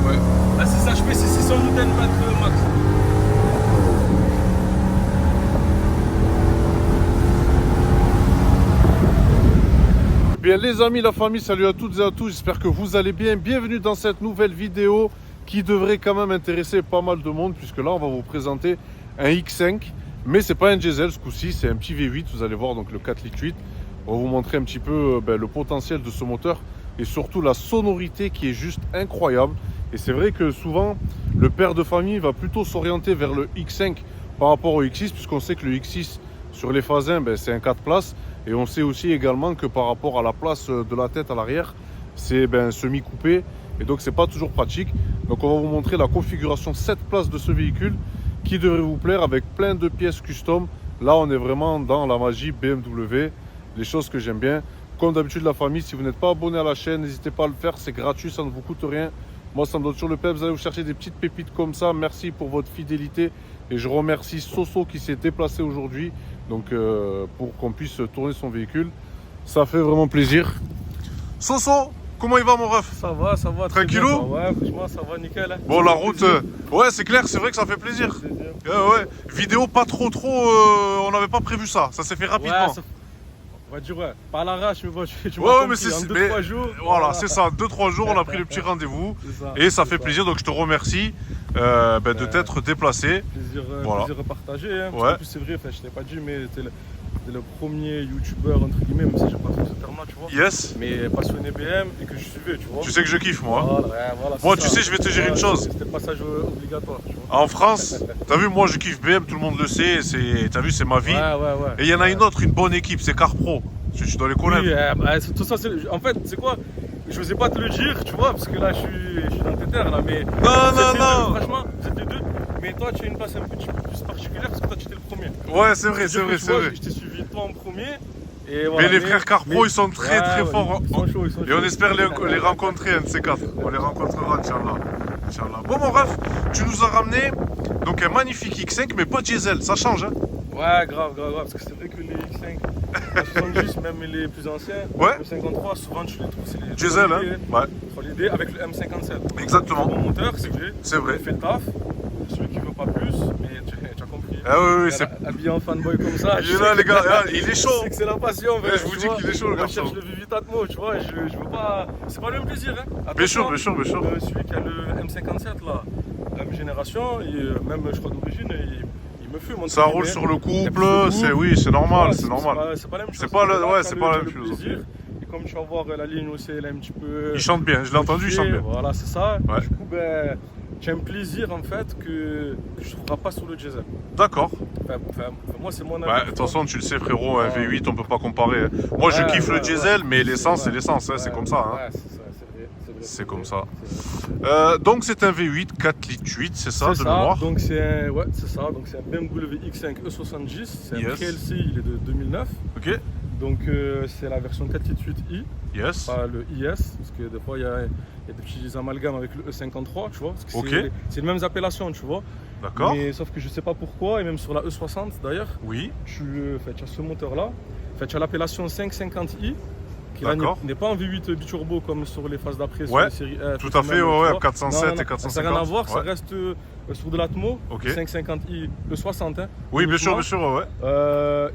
Ouais. La 6 HP, c'est 600 Nm max. Bien les amis, la famille, salut à toutes et à tous, j'espère que vous allez bien. Bienvenue dans cette nouvelle vidéo qui devrait quand même intéresser pas mal de monde, puisque là on va vous présenter un X5, mais c'est pas un diesel ce coup-ci, c'est un petit V8, vous allez voir, donc le 4 litres 8. On va vous montrer un petit peu le potentiel de ce moteur et surtout la sonorité qui est juste incroyable. Et c'est vrai que souvent le père de famille va plutôt s'orienter vers le X5 par rapport au X6, puisqu'on sait que le X6 sur les phases 1 c'est un 4 places. Et on sait aussi également que par rapport à la place de la tête à l'arrière, c'est semi-coupé. Et donc c'est pas toujours pratique. Donc on va vous montrer la configuration 7 places de ce véhicule qui devrait vous plaire avec plein de pièces custom. Là on est vraiment dans la magie BMW, les choses que j'aime bien. Comme d'habitude la famille, si vous n'êtes pas abonné à la chaîne, n'hésitez pas à le faire, c'est gratuit, ça ne vous coûte rien. Moi ça me donne toujours le peps, vous allez vous chercher des petites pépites comme ça. Merci pour votre fidélité. Et je remercie Soso qui s'est déplacé aujourd'hui donc pour qu'on puisse tourner son véhicule. Ça fait vraiment plaisir. Soso, comment il va mon ref? Ça va. Tranquillou? Ouais, franchement, ça va nickel. Hein. Bon, la route, ouais, c'est clair, c'est vrai que ça fait plaisir. Ouais. Vidéo pas trop, on n'avait pas prévu ça. Ça s'est fait rapidement. Ouais, on va dire, ouais, par l'arrache, mais bon, tu ouais, mais c'est en 2-3 jours. Voilà, c'est ça, 2-3 jours, on a pris le petit rendez-vous. Et ça fait plaisir, donc je te remercie de t'être déplacé. Plaisir partagé. Hein, ouais. En plus, c'est vrai, je t'ai pas dit, mais t'es le premier youtubeur, entre guillemets, même si j'ai pas fait ce terme-là, tu vois. Yes. Mais passionné BM et que je suivais, tu vois. Tu sais que je kiffe, moi. Voilà, moi, tu sais, je vais te dire une chose. C'était le passage obligatoire, tu vois. En France, t'as vu, moi, je kiffe BM, tout le monde le sait. T'as vu, c'est ma vie. Ouais. Et il y en a une autre, une bonne équipe, c'est CarPro. Tu dois les connaître. Oui, tout ça, en fait, c'est quoi? Je n'osais pas te le dire, tu vois, parce que là, je suis dans tes terres, là, mais... Non. Franchement, vous êtes les deux, mais toi, tu as une place un petit peu plus particulière, parce que toi, tu étais le premier. Ouais, c'est vrai. Je t'ai suivi toi en premier, et voilà. Mais les frères CarPro, ils sont très forts. Ils sont chauds. Et on espère les rencontrer, un de ces quatre. On les rencontrera, Inch'Allah. Bon, mon ref, tu nous as ramené donc un magnifique X5, mais pas diesel, ça change, hein? Ouais, grave, parce que c'est vrai que les X5, les 70, même les plus anciens, le 53, souvent tu les trouves, c'est les diesel, hein? Ouais. 3LD avec le M57. Exactement. C'est un bon moteur, c'est vrai. C'est vrai. Il fait le taf. Celui qui veut pas plus, mais tu as compris. Ah oui, c'est. Habillé en fanboy comme ça. Il est là, les gars, il est chaud. C'est que c'est la passion, je vous dis qu'il est chaud, le garçon. Je cherche le Vivitatmo, tu vois, je veux pas. C'est pas le même plaisir, hein. Bien sûr. Celui qui a le M57, là, la même génération, même, je crois, d'origine, il me fume. Ça roule sur le couple, c'est normal, c'est normal. C'est pas la même chose. C'est pas la même philosophie. Et comme tu vas voir, la ligne aussi, elle est un petit peu. Il chante bien, je l'ai entendu, il chante bien. Voilà, c'est ça. Ouais. Du coup, tu as un plaisir en fait que je ne trouverai pas sur le diesel. D'accord. Moi, c'est mon avis. De toute façon, tu le sais, frérot, un V8, on peut pas comparer. Moi, je kiffe le diesel, mais l'essence, c'est l'essence, c'est comme ça. Hein. Ouais, c'est ça, c'est vrai. C'est comme ça. Donc, c'est un V8 4 litres 8, c'est ça, de mémoire? Donc, c'est un BMW X5 E70. C'est un PLC, il est de 2009. Ok. Donc, c'est la version 4 litres 8i. Yes. Pas le IS, parce que des fois, il y a des petits amalgames avec le E53, tu vois. Parce que c'est les mêmes appellations, tu vois. D'accord. Mais sauf que je sais pas pourquoi, et même sur la E60 d'ailleurs, oui. Tu as ce moteur-là. Tu as l'appellation 550i, qui n'est pas en V8 biturbo comme sur les phases d'après, sur les séries F. Tout à fait, ouais, 407 et 450. Ça n'a rien à voir, ça reste sur de l'Atmo, 550i, E60. Hein, oui, bien sûr, ouais.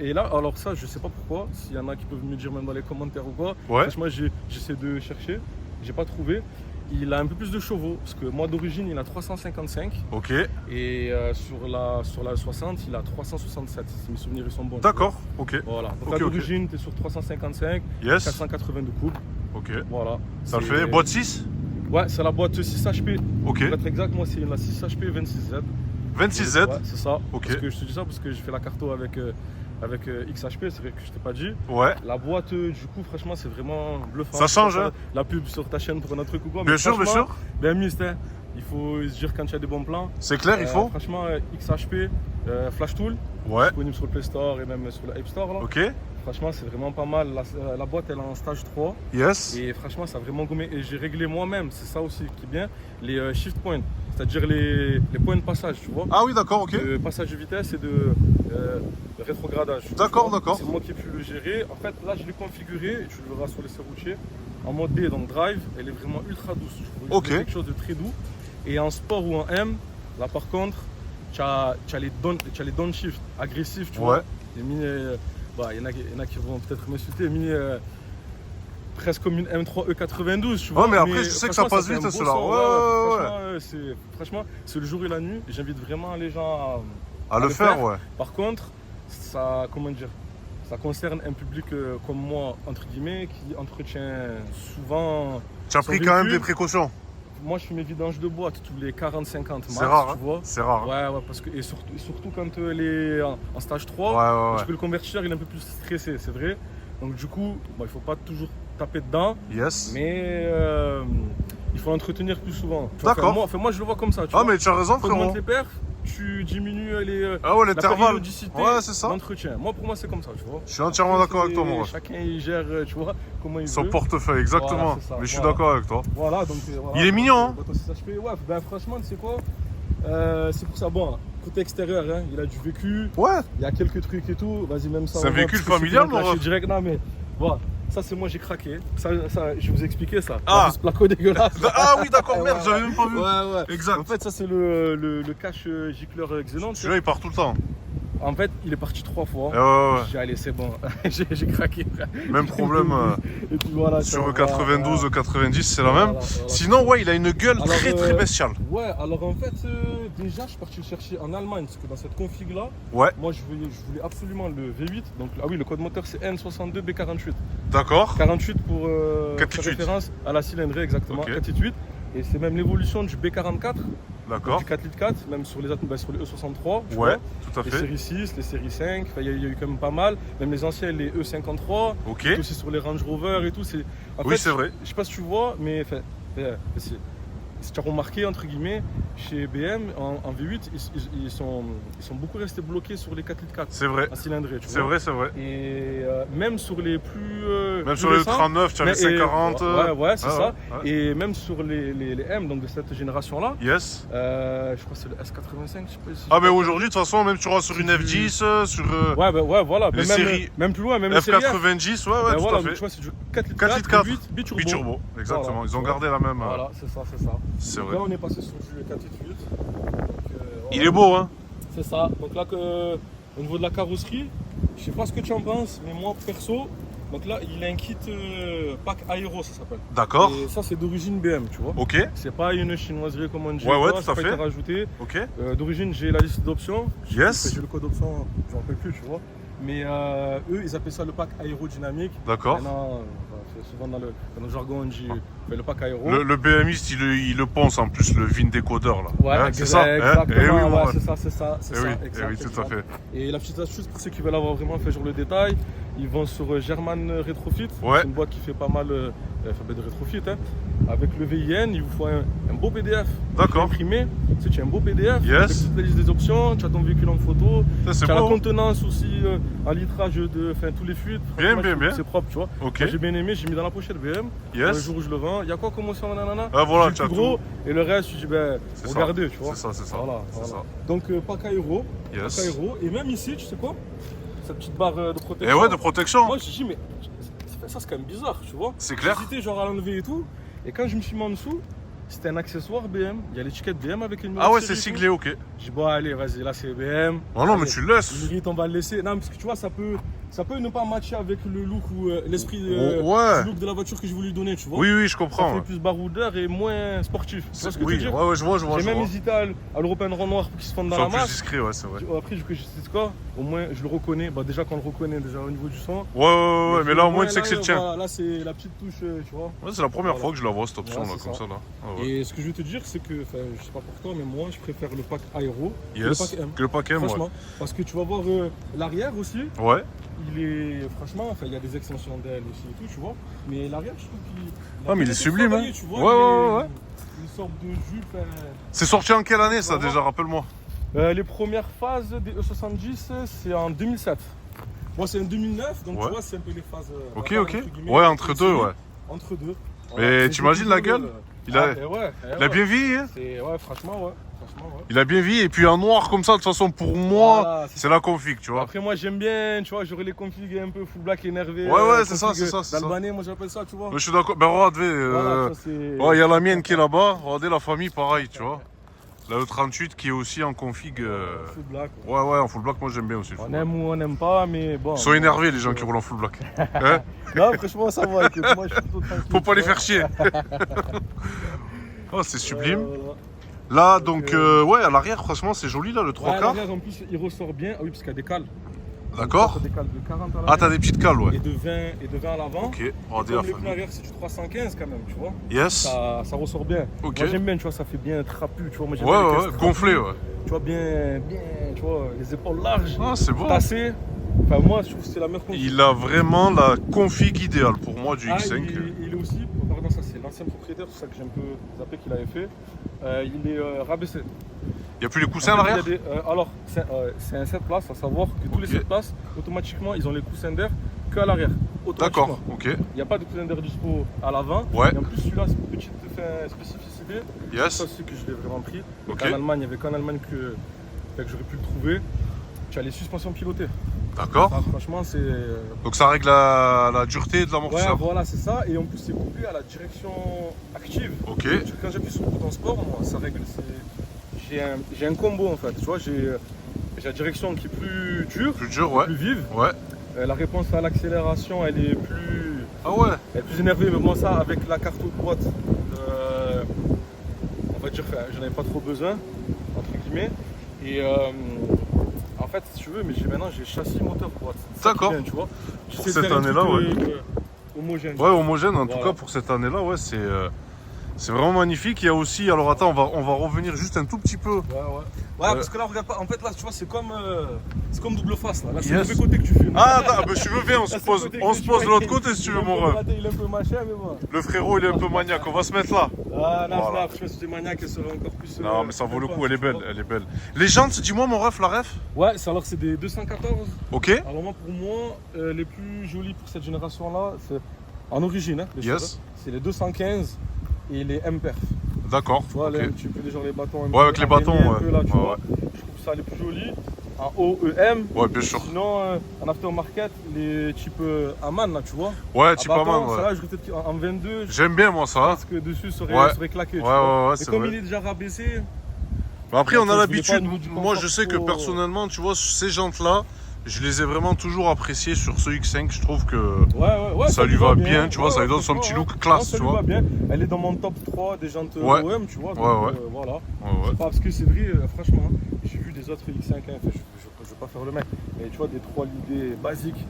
Et là, alors ça, je sais pas pourquoi, s'il y en a qui peuvent me dire même dans les commentaires ou quoi. Franchement, j'essaie de chercher, j'ai pas trouvé. Il a un peu plus de chevaux, parce que moi d'origine il a 355. Ok. Et sur la 60 il a 367, si mes souvenirs sont bons. D'accord, ok. Voilà, donc à l'origine tu es sur 355, 480 de couple. Ok. Voilà. Ça le fait, boîte 6? Ouais, c'est la boîte 6 HP. Ok. Pour être exact, moi c'est la 6 HP 26Z. 26Z? Ouais, c'est ça. Ok. Parce que je te dis ça parce que j'ai fait la carto avec XHP, c'est vrai que je t'ai pas dit. Ouais. La boîte, du coup, franchement, c'est vraiment bluffant. Ça change, hein? La pub sur ta chaîne pour un autre truc ou quoi. Bien sûr. Bien mystère. Il faut se dire quand il y a des bons plans. C'est clair, il faut. Franchement, XHP, Flash Tool. Ouais. Disponible sur le Play Store et même sur la App Store. Là. Ok. Franchement, c'est vraiment pas mal. La boîte, elle est en stage 3. Yes. Et franchement, ça a vraiment gommé. Et j'ai réglé moi-même, c'est ça aussi qui est bien, les shift points. C'est-à-dire les points de passage, tu vois. Ah oui, d'accord, ok. De passage de vitesse et de rétrogradage. D'accord. C'est moi qui ai pu le gérer. En fait, là, je l'ai configuré, et tu le verras sur les serroutiers, en mode D, donc drive. Elle est vraiment ultra douce. Je quelque chose de très doux. Et en sport ou en M, là par contre, tu as les downshift agressifs, tu vois. Il y en a qui vont peut-être m'insulter, presque comme une M3 E92, tu vois. Ouais, mais après, tu sais que ça passe vite, cela. Franchement, c'est le jour et la nuit. J'invite vraiment les gens à le faire, ouais. Par contre, ça, comment dire, ça concerne un public comme moi, entre guillemets, qui entretient souvent. Tu as pris quand même des précautions. Moi, je fais mes vidanges de boîte tous les 40-50 max, c'est rare, tu vois. C'est rare. Ouais, parce que, et surtout quand elle est en stage 3, parce que le convertisseur il est un peu plus stressé, c'est vrai. Donc du coup, il ne faut pas toujours taper dedans, mais il faut l'entretenir plus souvent. D'accord. Moi, je le vois comme ça. Tu vois. Mais tu as raison, frérot. Tu augmentes les perfs, tu diminues la périodicité d'entretien. Moi, pour moi, c'est comme ça, tu vois. Je suis entièrement d'accord avec toi, moi. Chacun, il gère, tu vois, comment il veut. Son portefeuille, exactement. Voilà, mais je suis d'accord avec toi. Voilà, donc, il est mignon, hein. Franchement, tu sais quoi, c'est pour ça, bon, côté extérieur, hein, il a du vécu. Ouais. Il y a quelques trucs et tout. Vas-y, même ça. C'est un véhicule familial, mon direct. Non, mais voilà. Ça, c'est moi, j'ai craqué. Ça, je vais vous expliquer ça. Ah, ce placo dégueulasse. Ah oui, d'accord, merde, j'avais même pas vu. Ouais. Exact. En fait, ça, c'est le cache gicleur Xenon. Celui-là, il part tout le temps. En fait, il est parti 3 fois. J'ai allé, c'est bon. j'ai craqué. Même problème. Et puis voilà. Sur E92, E90, c'est la même. Sinon, ouais, il a une gueule très bestiale. Ouais, alors en fait, déjà, je suis parti le chercher en Allemagne parce que dans cette config-là, moi, je voulais absolument le V8. Donc, le code moteur, c'est N62B48. D'accord. 48 pour faire référence à la cylindrée, exactement. 4.8. Et c'est même l'évolution du B44. D'accord. Du 4 litres 4, même sur les E63. Ouais, tout à fait. Les séries 6, les séries 5, il y a eu quand même pas mal. Même les anciens, les E53. Ok. Aussi sur les Range Rover et tout. Oui, c'est vrai. Je sais pas si tu vois, mais si tu as remarqué, entre guillemets, chez BM, en V8, ils sont beaucoup restés bloqués sur les 4 litres 4. C'est vrai. En cylindrée, tu vois. C'est vrai. Et même sur les plus. Même sur les 39, tu as les 540. Ouais, c'est ça. Ouais. Et même sur les M, donc de cette génération-là. Yes. Je crois que c'est le S85, je sais pas si. Mais aujourd'hui, de toute façon, même tu vois sur une F10, sur. Voilà. Les séries. Même plus loin, même F90, tout à fait. Donc, tu vois, c'est du 4 litres 4 biturbo. Exactement. Ils ont gardé la même. Voilà, c'est ça. C'est vrai. Là, on est passé sur du 4.8. Il est beau, hein. C'est ça. Donc là, au niveau de la carrosserie, je sais pas ce que tu en penses, mais moi, perso, donc là, il a un kit pack aéro, ça s'appelle. D'accord. Et ça, c'est d'origine BM, tu vois. Ok. C'est pas une chinoiserie comme on dit. Ouais, tout à fait. fait. Rajouté. Ok. D'origine, j'ai la liste d'options. Yes. J'ai le code option, j'en peux plus, tu vois. Mais eux, ils appellent ça le pack aérodynamique. D'accord. Souvent dans le jargon, on dit le pack aéro. Le BMiste, il le pense en plus, le VIN décodeur là. Ouais, c'est ça. Exactement, c'est ça. Oui, tout à fait. Et la petite astuce pour ceux qui veulent avoir vraiment fait sur le détail, ils vont sur German Retrofit. Ouais. C'est une boîte qui fait pas mal de rétrofit. Hein. Avec le VIN, il vous faut un beau PDF. D'accord. Imprimé. Tu as un beau PDF. Yes. Avec toute la liste des options, tu as ton véhicule en photo. Tu as la contenance aussi, un litrage de tous les fuites. Bien. C'est propre, tu vois. Ok. Moi, j'ai bien aimé, j'ai mis dans la pochette BM. Yes. Le jour où je le vends, il y a quoi comme option, nanana. Voilà, tu as gros. Et le reste, je dis, regardez, tu vois. C'est ça. Voilà. Donc, pack aéro. Yes. Pack aéro. Et même ici, tu sais quoi, cette petite barre de protection. Et ouais, de protection. Moi, je dis, mais ça, c'est quand même bizarre, tu vois. C'est clair. J'hésitais genre à l'enlever et tout. Et quand je me suis mis en dessous, c'était un accessoire BM. Il y a l'étiquette BM avec une numéro. Ah ouais, c'est siglé, ok. Je dis, allez, vas-y, là, c'est BM. Non, mais tu le laisses. Limite, on va le laisser. Non, parce que tu vois, ça peut ne pas matcher avec le look ou l'esprit du look de la voiture que je voulais lui donner, tu vois. Oui, je comprends. Ça fait plus baroudeur et moins sportif. Tu vois ce que je veux dire? Ouais, je vois. J'ai même hésité à le repeindre en noir pour qu'il se fonde dans la masse. plus discret, ouais, c'est vrai. Après, je sais quoi, au moins, je le reconnais. Déjà qu'on le reconnaît déjà au niveau du son. Ouais, mais là, au moins, tu sais que c'est le tien. Voilà, là, c'est la petite touche, tu vois. Ouais, c'est la première fois que je la vois, cette option, là, comme ça, là. Et ce que je veux te dire, c'est que, je sais pas pour toi, mais moi, je préfère le pack aéro que le pack M. Franchement, parce que tu vas voir l'arrière aussi. Ouais. Il est, franchement, il y a des extensions d'aile aussi et tout, tu vois. Mais l'arrière, je trouve qu'il. Ah, mais il est sublime, hein. Tu vois, ouais. Une sorte de jupe. C'est sorti en quelle année, ça, déjà, rappelle-moi? Les premières phases des E70, c'est en 2007. Moi, c'est en 2009, donc tu vois, c'est un peu les phases. Ok. Ouais, entre deux, ouais. Entre deux. Mais t'imagines la gueule? Il a bien vieilli, hein? Ouais, franchement, ouais. franchement, ouais. Il a bien vieilli. Et puis en noir comme ça, de toute façon, pour moi, Voilà, c'est la config, tu vois. Après, moi, j'aime bien, tu vois, j'aurais les configs un peu full black énervé. Ouais, c'est ça, c'est ça. D'Albanais, moi, j'appelle ça, tu vois. Je suis d'accord. Ben regardez, Voilà, ça, c'est... il y a la mienne qui est là-bas. Regardez la famille, pareil, tu vois. La E38 qui est aussi en config. Full black. Ouais, en full black, moi j'aime bien aussi. Le full On black. aime ou on n'aime pas, mais bon. Ils sont énervés les gens qui roulent en full black. Hein? Non, franchement, ça va. Écoute, moi, je suis plutôt tranquille. Faut pas les tu vois. faire chier. Oh, c'est sublime. Voilà. Là, donc, ouais, à l'arrière, franchement, c'est joli là, le 3 Ouais, quarts. l'arrière, en plus, il ressort bien. Ah oui, parce qu'il y a des cales. D'accord. Des cales de 40 à l'arrière. Ah, t'as des petites cales, ouais. Et de 20 à l'avant. Ok, Et regardez la comme les pneus famille. arrière, c'est du 315 quand même, tu vois. Yes. Ça ressort bien. Ok. Moi, j'aime bien, tu vois, ça fait bien trapu, tu vois. Moi, j'aime Ouais, bien les ouais, caisses trapues. gonflé, ouais. Tu vois, bien, tu vois, les épaules larges, Ah, c'est bon. tassées. Enfin, moi, je trouve que c'est la meilleure config. Il a vraiment la config idéale pour moi du Ah, X5. il est aussi, pardon, ça c'est l'ancien propriétaire, c'est ça que j'ai un peu zappé qu'il avait fait. Il est rabaissé. Il n'y a plus les coussins à En fait, l'arrière? il y a des- alors, c'est un 7 places, à savoir que tous les Ok. 7 places, automatiquement, ils ont les coussins d'air qu'à l'arrière. D'accord, ok. Il n'y a pas de coussin d'air dispo à l'avant. Ouais. Et en plus, celui-là, c'est une petite spécificité. Ça Yes. aussi que je l'ai vraiment pris. Ok. En Allemagne, il n'y avait qu'en Allemagne que j'aurais pu le trouver. Tu as les suspensions pilotées. D'accord. Ça, franchement, c'est. Donc ça règle la dureté de Ouais, l'amortisseur. voilà, c'est ça. Et en plus, c'est couplé à la direction active. Ok. Quand j'appuie sur le bouton sport, moi, ça règle. J'ai un combo en fait. Tu vois, j'ai la direction qui est plus dure, Plus dur, ouais. plus vive. Ouais. La réponse à l'accélération, elle est plus. Ah ouais. Elle est plus énervée, mais moi, ça, avec la carte droite, on va dire que j'en avais pas trop besoin, entre guillemets. Et en fait, si tu veux, mais maintenant j'ai châssis moteur droite. C'est ça qui est D'accord. bien, tu vois. Pour J'essaie de cette faire un année-là, truc, ouais. Homogène. Ouais, homogène en tout Voilà. cas pour cette année-là, ouais, c'est vraiment magnifique. Il y a aussi, alors attends, on va revenir juste un tout petit peu. Ouais, parce que là, regarde pas. En fait, là, tu vois, c'est comme double face. Là, c'est Yes. le mauvais côté que tu filmes. Ah, attends, bah, si tu veux, viens, on se Là, c'est pose, le côté on que se tu pose de vois, l'autre côté si tu veux, mon Il est un ref. peu raté, il est un peu machin, mais bon. Le frérot, il est un peu maniaque, on va se mettre là. Ah, non, Voilà. là, franchement, si t'es maniaque, elle serait encore plus. Non, mais ça vaut le coup, elle est tu belle, vois. elle est belle. Les jantes, dis-moi, mon ref, la ref. Ouais, alors c'est des 214. Ok. Alors, moi, pour moi, les plus jolis pour cette génération-là, c'est en origine, hein, les Yes. choses, c'est les 215 et les M-Perf. D'accord. Tu vois, ok. les, un petit peu, genre les bâtons. Ouais, avec les bâtons, un peu, ouais. là, tu Ouais, vois. Je trouve ça les plus jolis. En OEM. Ouais, bien sûr. Sinon, en aftermarket, les types Aman, là, tu vois. Ouais, type bâton, Aman, ça, ouais. là, je vais peut-être en 22. Je J'aime bien, moi, ça. pense que dessus serait, Ouais. serait claqué. Ouais, tu vois. ouais, Mais c'est comme vrai. il est déjà rabaissé. Bah, après, on a Je voulais l'habitude. pas au niveau du Moi, confort je sais que trop, personnellement, tu vois, ces jantes-là, je les ai vraiment toujours appréciées sur ce X5. Je trouve que Ouais, ça lui va bien, tu vois, ça lui donne son franchement, petit look ouais. classe, Non, ça tu lui vois. va bien. Elle est dans mon top 3 des jantes Ouais. OM, tu vois. Donc, Ouais. voilà. Ouais, ouais. C'est pas parce que c'est vrai, franchement, hein, j'ai vu des autres X5, hein, je veux pas faire le mec, mais tu vois, des 3 lidés basiques,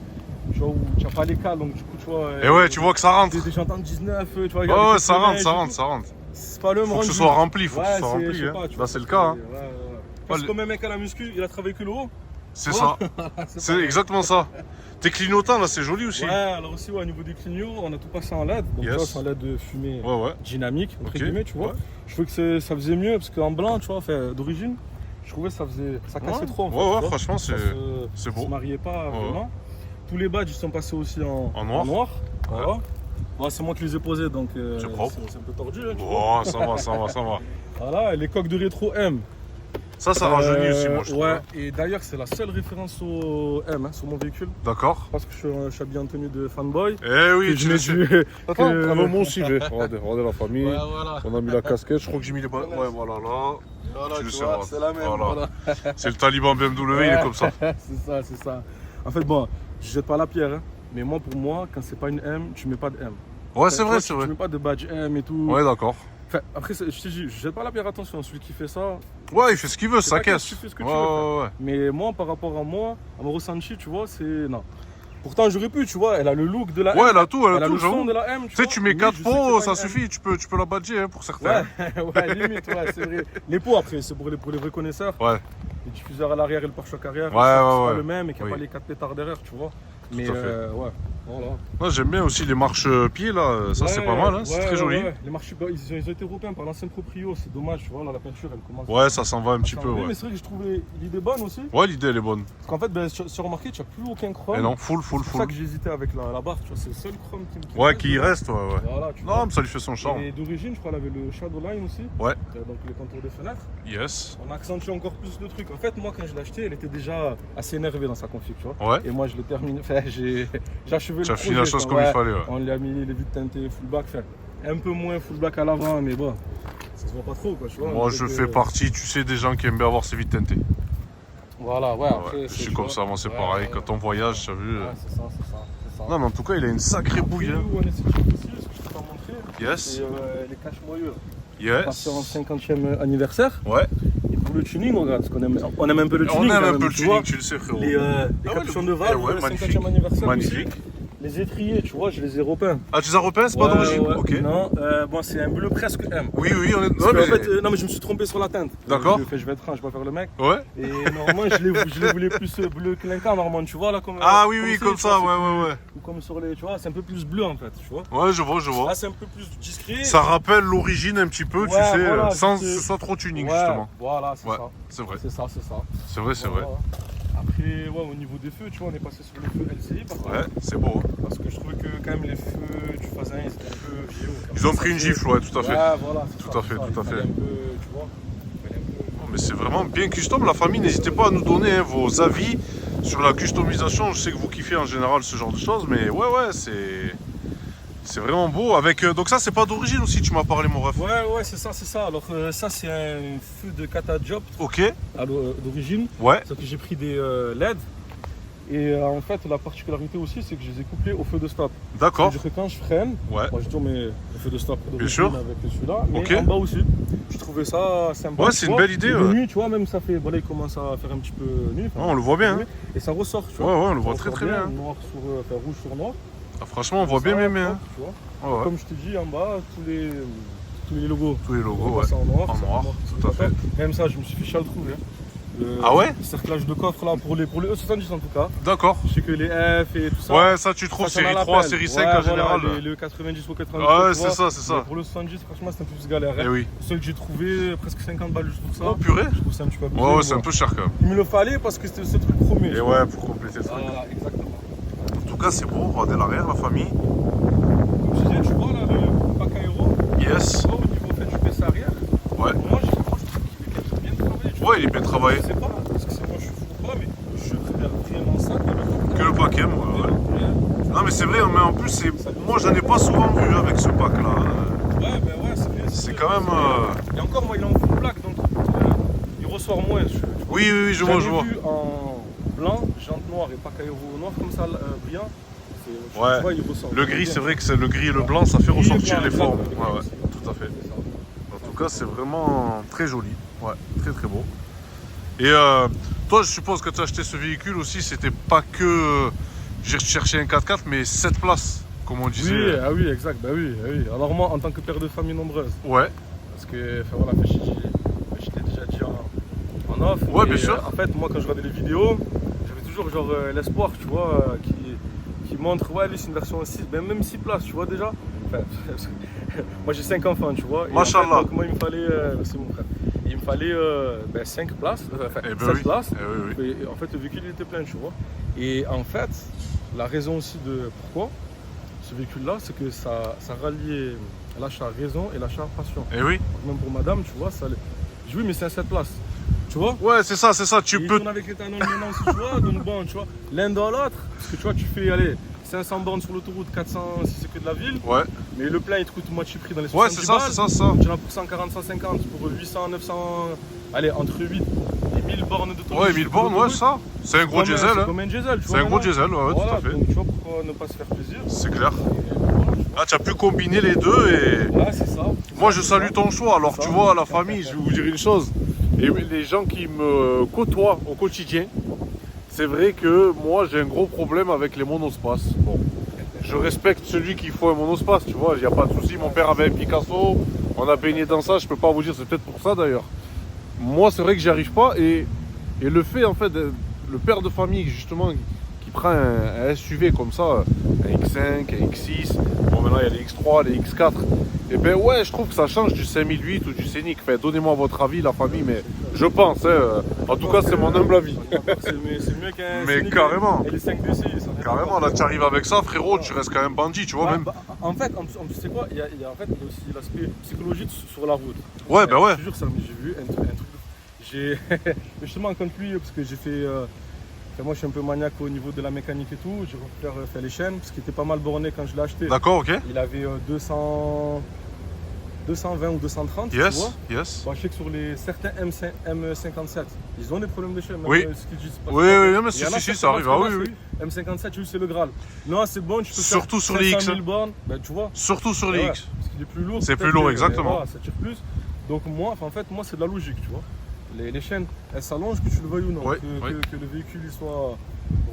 tu vois, où tu n'as pas les cales, donc du coup, tu vois. Et ouais, tu vois que ça rentre. Des jantes en 19, tu vois. Ouais, regarde, ouais, avec ça les rentre, neiges ça et rentre, tout. ça rentre. C'est pas le même Faut que ce rendu. soit rempli, faut que Ouais, ce soit je rempli. sais hein. pas, tu Là, vois, c'est le cas. Hein. Ouais. Parce que comme un mec à la muscu, il a travaillé que le haut. C'est Voilà. ça. C'est exactement ça. Tes clignotants, là, c'est joli aussi. Ouais, alors aussi, ouais, au niveau des clignots, on a tout passé en LED. Donc, Yes. tu vois, c'est un LED de fumée Ouais. dynamique, entre Ok. guillemets, tu vois. Ouais. Je trouvais que ça faisait mieux, parce qu'en blanc, tu vois, enfin, d'origine, je trouvais que ça cassait Ouais. trop. En fait, Ouais, tu ouais, vois. franchement, Ça c'est se beau. mariait pas Ouais. vraiment. Tous les badges, ils sont passés aussi En noir. Voilà. Bon, c'est moi qui les ai posés, donc C'est propre. c'est un peu tordu. Hein, tu vois. Oh, ça va, ça va, ça va. Voilà, et les coques de rétro M. Ça rajeunit aussi, moi, je trouve. Ouais, hein. et d'ailleurs, c'est la seule référence au M hein, sur mon véhicule. D'accord. Parce que je suis habillé en tenue de fanboy. Eh oui, Et tu je le mets sais. du. Attends, que- ah non, moi aussi, j'ai. Regardez la famille. voilà. On a mis la casquette, je crois que j'ai mis les bas. Ouais, voilà, là. Voilà, Tu le tu sais, vois, voilà. c'est la même. Voilà. Voilà. C'est le taliban BMW, il est comme ça. c'est ça. En fait, bon, je jette pas la pierre, hein, mais moi, pour moi, quand c'est pas une M, tu mets pas de M. Ouais, c'est Tu vois, vrai, tu- c'est vrai. Tu mets pas de badge M et tout. Ouais, d'accord. Enfin, après, je te dis, je jette pas la pierre, attention, celui qui fait ça. Ouais, il fait ce qu'il veut, C'est sa ta caisse, caisse. tu fais ce que Ouais, tu veux, ouais, ouais. Mais moi, par rapport à moi, à mon ressenti, tu vois, c'est. Non. Pourtant, j'aurais pu, tu vois, elle a le look de la M. Ouais, elle a tout, Elle a le son j'avoue. de la M. Tu sais, tu mets mais 4 je sais que pots, c'est ça pas une M. suffit, tu peux la badger hein, pour certains. Ouais, ouais, limite, ouais, c'est vrai. Les pots, après, c'est pour les vrais connaisseurs. Ouais. Les diffuseurs à l'arrière et le pare-choc arrière, Ouais, c'est ouais, pas ouais. le même et qu'il n'y a Oui. pas les 4 pétards derrière, tu vois. Mais à fait. ouais. Voilà. Moi j'aime bien aussi les marches-pieds là, ça c'est pas mal, hein. C'est très joli. Les marches, ils ont été repeints par l'ancien proprio, c'est dommage, tu vois, là la peinture elle commence. Ouais, ça s'en va un petit peu, Mais ouais. c'est vrai que je trouvais l'idée bonne aussi. Ouais, l'idée elle est bonne. Parce qu'en fait, ben, sur remarqué, tu n'as plus aucun chrome. Et non, full. C'est pour ça que j'hésitais avec la barre, tu vois, c'est le seul chrome qui Ouais, qui y reste, ouais. Voilà, tu Non, vois. mais ça lui fait son charme. Et d'origine, je crois, elle avait le shadow line aussi. Ouais. Donc les contours des fenêtres. Yes. On accentue encore plus le truc. En fait, moi, quand je l'ai acheté, elle était déjà assez énervée dans sa config, tu vois. Ouais. Et moi, je l'ai terminé. Enfin, j'ai achevé le Tu as projet. fini la chose comme ouais. il fallait, ouais. On lui a mis les vues teintées full black. Enfin, un peu moins full black à l'avant, mais bon, ça se voit pas trop, quoi, tu vois. Moi, je fais partie, tu sais, des gens qui aiment bien avoir ses vitres teintées. Voilà, ouais. Après, Ouais, je suis comme ça, moi c'est pareil. Quand on voyage, tu as vu. Ouais, c'est ça. Non, mais en tout cas, il a une sacrée bouille. Hein. Où on est aussi, ce que je peux t'en montrer. Yes. C'est les caches moyeux. Yes. Passé en 50e anniversaire. Ouais. Et pour le tuning, on regarde, parce qu'on aime, on aime un peu le tuning. On aime quand un même, peu le tu vois. tuning, tu le sais, frérot. Les capuchons de valve, ouais, le magnifique. 50e anniversaire. Magnifique. Aussi. Les étriers, tu vois, je les ai repeints. Ah, tu les as repeints, c'est pas d'origine? Ouais. Ok. Non, bon, c'est un bleu presque M. Oui, on est. Parce qu'en fait, non, mais je me suis trompé sur la teinte. D'accord. Je vais être franc, je vais pas faire le mec. Ouais. Et normalement, je les voulais plus bleu clinquant, normalement, tu vois, là, comme. Ah, oui, comme c'est, ça, tu vois, ouais. Ou comme sur les. Tu vois, c'est un peu plus bleu, en fait, tu vois. Ouais, je vois. Là, c'est un peu plus discret. Ça rappelle l'origine un petit peu, tu Ouais, sais, voilà, sans c'est- que ce soit trop tuning, Ouais, justement. Voilà, c'est Ouais, ça. c'est vrai. C'est ça. C'est vrai. Voilà. Après, ouais, au niveau des feux, tu vois, on est passé sur le feu LCI par contre. Ouais, c'est beau. Parce que je trouvais que quand même les feux du Fasin, ils étaient un peu vieux. Ils ont pris une gifle, ouais, tout à fait. Ouais, voilà, c'est Tout ça, à fait, c'est ça. tout à Il fait. fallait un peu, tu vois, il fallait un peu- Non, mais c'est vraiment bien custom, la famille. N'hésitez pas à nous donner hein, vos avis sur la customisation. Je sais que vous kiffez en général ce genre de choses, mais ouais, c'est vraiment beau. Avec donc ça, c'est pas d'origine aussi. Tu m'as parlé, mon ref. Ouais, c'est ça. Alors ça, c'est un feu de Kata Job Ok. d'origine. Ouais. Sauf que j'ai pris des LED. Et en fait, la particularité aussi, c'est que je les ai couplés au feu de stop. D'accord. C'est-à-dire que quand je freine, Ouais. moi je tourne mes feux de stop Bien sûr. avec celui-là, mais Ok. en bas aussi. Je trouvais ça sympa. Ouais, tu c'est une vois. belle idée, Et de ouais. nuit, tu vois, même ça fait. Voilà, il commence à faire un petit peu nuit. Ouais, on le voit bien. Hein. Et ça ressort, tu Ouais, vois. on le Ça voit ressort très bien. Hein. Noir sur, enfin, rouge sur noir. Ah, franchement, on voit bien. Hein. Tu vois. Ouais. Comme je te dis, en bas, tous les logos. Tous les logos, ouais. C'est en noir. En c'est noir, tout à fait. Même ça, je me suis fait à le trouver. Hein. Ah ouais? Le cerclage de coffre là pour les E70 en tout cas. D'accord. Je sais que les F et tout ça. Ouais, ça tu trouves ça, série t'en as 3, l'appel. série 5 Ouais, en voilà, général. le 90 ou 90. Ouais, tu vois. c'est ça. Mais pour le 70, franchement, c'est un peu plus galère. Eh Hein. oui. Celui que j'ai trouvé, presque 50 balles juste pour ça. Oh purée. Je trouve ça un petit peu abusé. Ouais, mais c'est un bon. peu cher quand même. Il me le fallait parce que c'était ce truc premier. Et tu vois. ouais, pour compléter le truc. Voilà, exactement. En tout cas, c'est beau. Regardez l'arrière, la famille. Comme je disais, tu vois là, le pack aéro, Yes. tu vois, au niveau fait, du PC arrière. Ouais. Moi, je trouve qu'il est bien travaillé. tu vois. Ouais, il est bien travaillé. Je sais pas, parce que c'est moi, je fous pas, mais je préfère vraiment ça que le Que le paquet, moi. Ouais. Non, mais c'est vrai, mais en plus, moi, j'en ai pas souvent vu avec ce pack là. Ouais, c'est bien. C'est quand même. Et encore, moi, il est en full black, donc il ressort moins. Oui, je vois. J'en ai vu en blanc, jante noire et pack aéro noir, comme ça, brillant. Ouais. Tu vois, il ressort. Le gris, c'est vrai que c'est le gris et le blanc, ça fait Gris et ressortir blanc, les formes. exact. Ouais, tout à fait. En tout cas, c'est vraiment très joli. Ouais, très beau. Et toi, je suppose que tu as acheté ce véhicule aussi, c'était pas que j'ai cherché un 4x4, mais 7 places, comme on disait. Oui, exact. Bah oui. Alors moi, en tant que père de famille nombreuse, Ouais, parce que, enfin voilà, je t'ai déjà dit en off. Ouais, mais, bien sûr. En fait, moi, quand je regardais les vidéos, j'avais toujours genre l'espoir, tu vois, qui montre, ouais, lui, c'est une version 6, ben, même 6 places, tu vois déjà. Enfin, moi, j'ai 5 enfants, tu vois. Et en Machallah. fait, donc, moi, il me fallait, c'est mon frère, il me fallait 5 places, enfin, Eh 7 ben oui. places. Eh oui. Et en fait, le véhicule il était plein, tu vois. Et en fait, la raison aussi de pourquoi ce véhicule-là, c'est que ça ralliait l'achat raison et l'achat passion. Eh oui. Donc même pour madame, tu vois, ça. Je dis oui, mais c'est à 7 places. Tu vois. Ouais, c'est ça, tu Et peux. il tourne avec l'éthanol maintenant aussi, tu vois. Donc bon, tu vois, l'un dans l'autre. Parce que tu vois, tu fais, allez, 500 bornes sur l'autoroute, 400 si c'est que de la ville. Ouais, Mais le plein, il te coûte moitié prix dans les 70 c'est balles. ça. Tu en as pour 140, 150, pour 800, 900, allez, entre 8 et 1000 bornes d'autoroute. Ouais, 1000 bornes, ouais, ça. C'est un gros Comme diesel. c'est Hein. comme un diesel, tu C'est vois. un gros maintenant. diesel, ouais, Voilà, tout à fait. donc tu vois, pourquoi ne pas se faire plaisir. C'est clair. Et voilà, Ah, tu as pu combiner les deux et. ouais, c'est ça. Moi, je salue ton choix. Alors, C'est ça. tu vois, la famille, je vais vous dire une chose. Et les gens qui me côtoient au quotidien, c'est vrai que moi, j'ai un gros problème avec les monospaces. Bon, je respecte celui qui faut un monospace, tu vois, il n'y a pas de souci. Mon père avait un Picasso, on a baigné dans ça, je peux pas vous dire, c'est peut-être pour ça d'ailleurs. Moi, c'est vrai que j'y arrive pas. Et le fait, en fait, le père de famille, justement, qui prends un SUV comme ça, un X5, un X6, bon maintenant il y a les X3, les X4, et ben ouais, je trouve que ça change du 5008 ou du Scénic. Enfin, donnez-moi votre avis, la famille, mais je pense, hein, en tout cas c'est mon humble avis. C'est mieux qu'un Mais Scénic carrément. et les 526. Carrément, là tu arrives avec ça, frérot, tu restes quand même bandit, tu vois, même. En fait, c'est quoi, il y a en fait aussi l'aspect psychologique sur la route. Ouais, bah ouais. Je te jure, ça, mais j'ai vu un truc. J'ai justement contre lui, parce que j'ai fait. Moi, je suis un peu maniaque au niveau de la mécanique et tout. J'ai fait les chaînes, parce qu'il était pas mal borné quand je l'ai acheté. D'accord, ok. Il avait 220 ou 230. Tu Yes, vois. yes. Bon, je sais que sur certains M57, ils ont des problèmes de chaîne. Oui. Ce qu'ils disent, Oui, mais si, ça arrive. Ah oui, oui. M57, tu sais, c'est le Graal. Non, c'est bon, tu peux Surtout faire sur les 500 X. 000 bornes, ben, tu vois. Surtout sur les Ouais, X. parce qu'il est plus lourd. C'est peut-être plus lourd, que, exactement. voilà, ça tire plus. Donc moi, en fait, moi, c'est de la logique, tu vois. Les chaînes, elles s'allongent, que tu le veuilles ou non. Oui, que, oui. que le véhicule il soit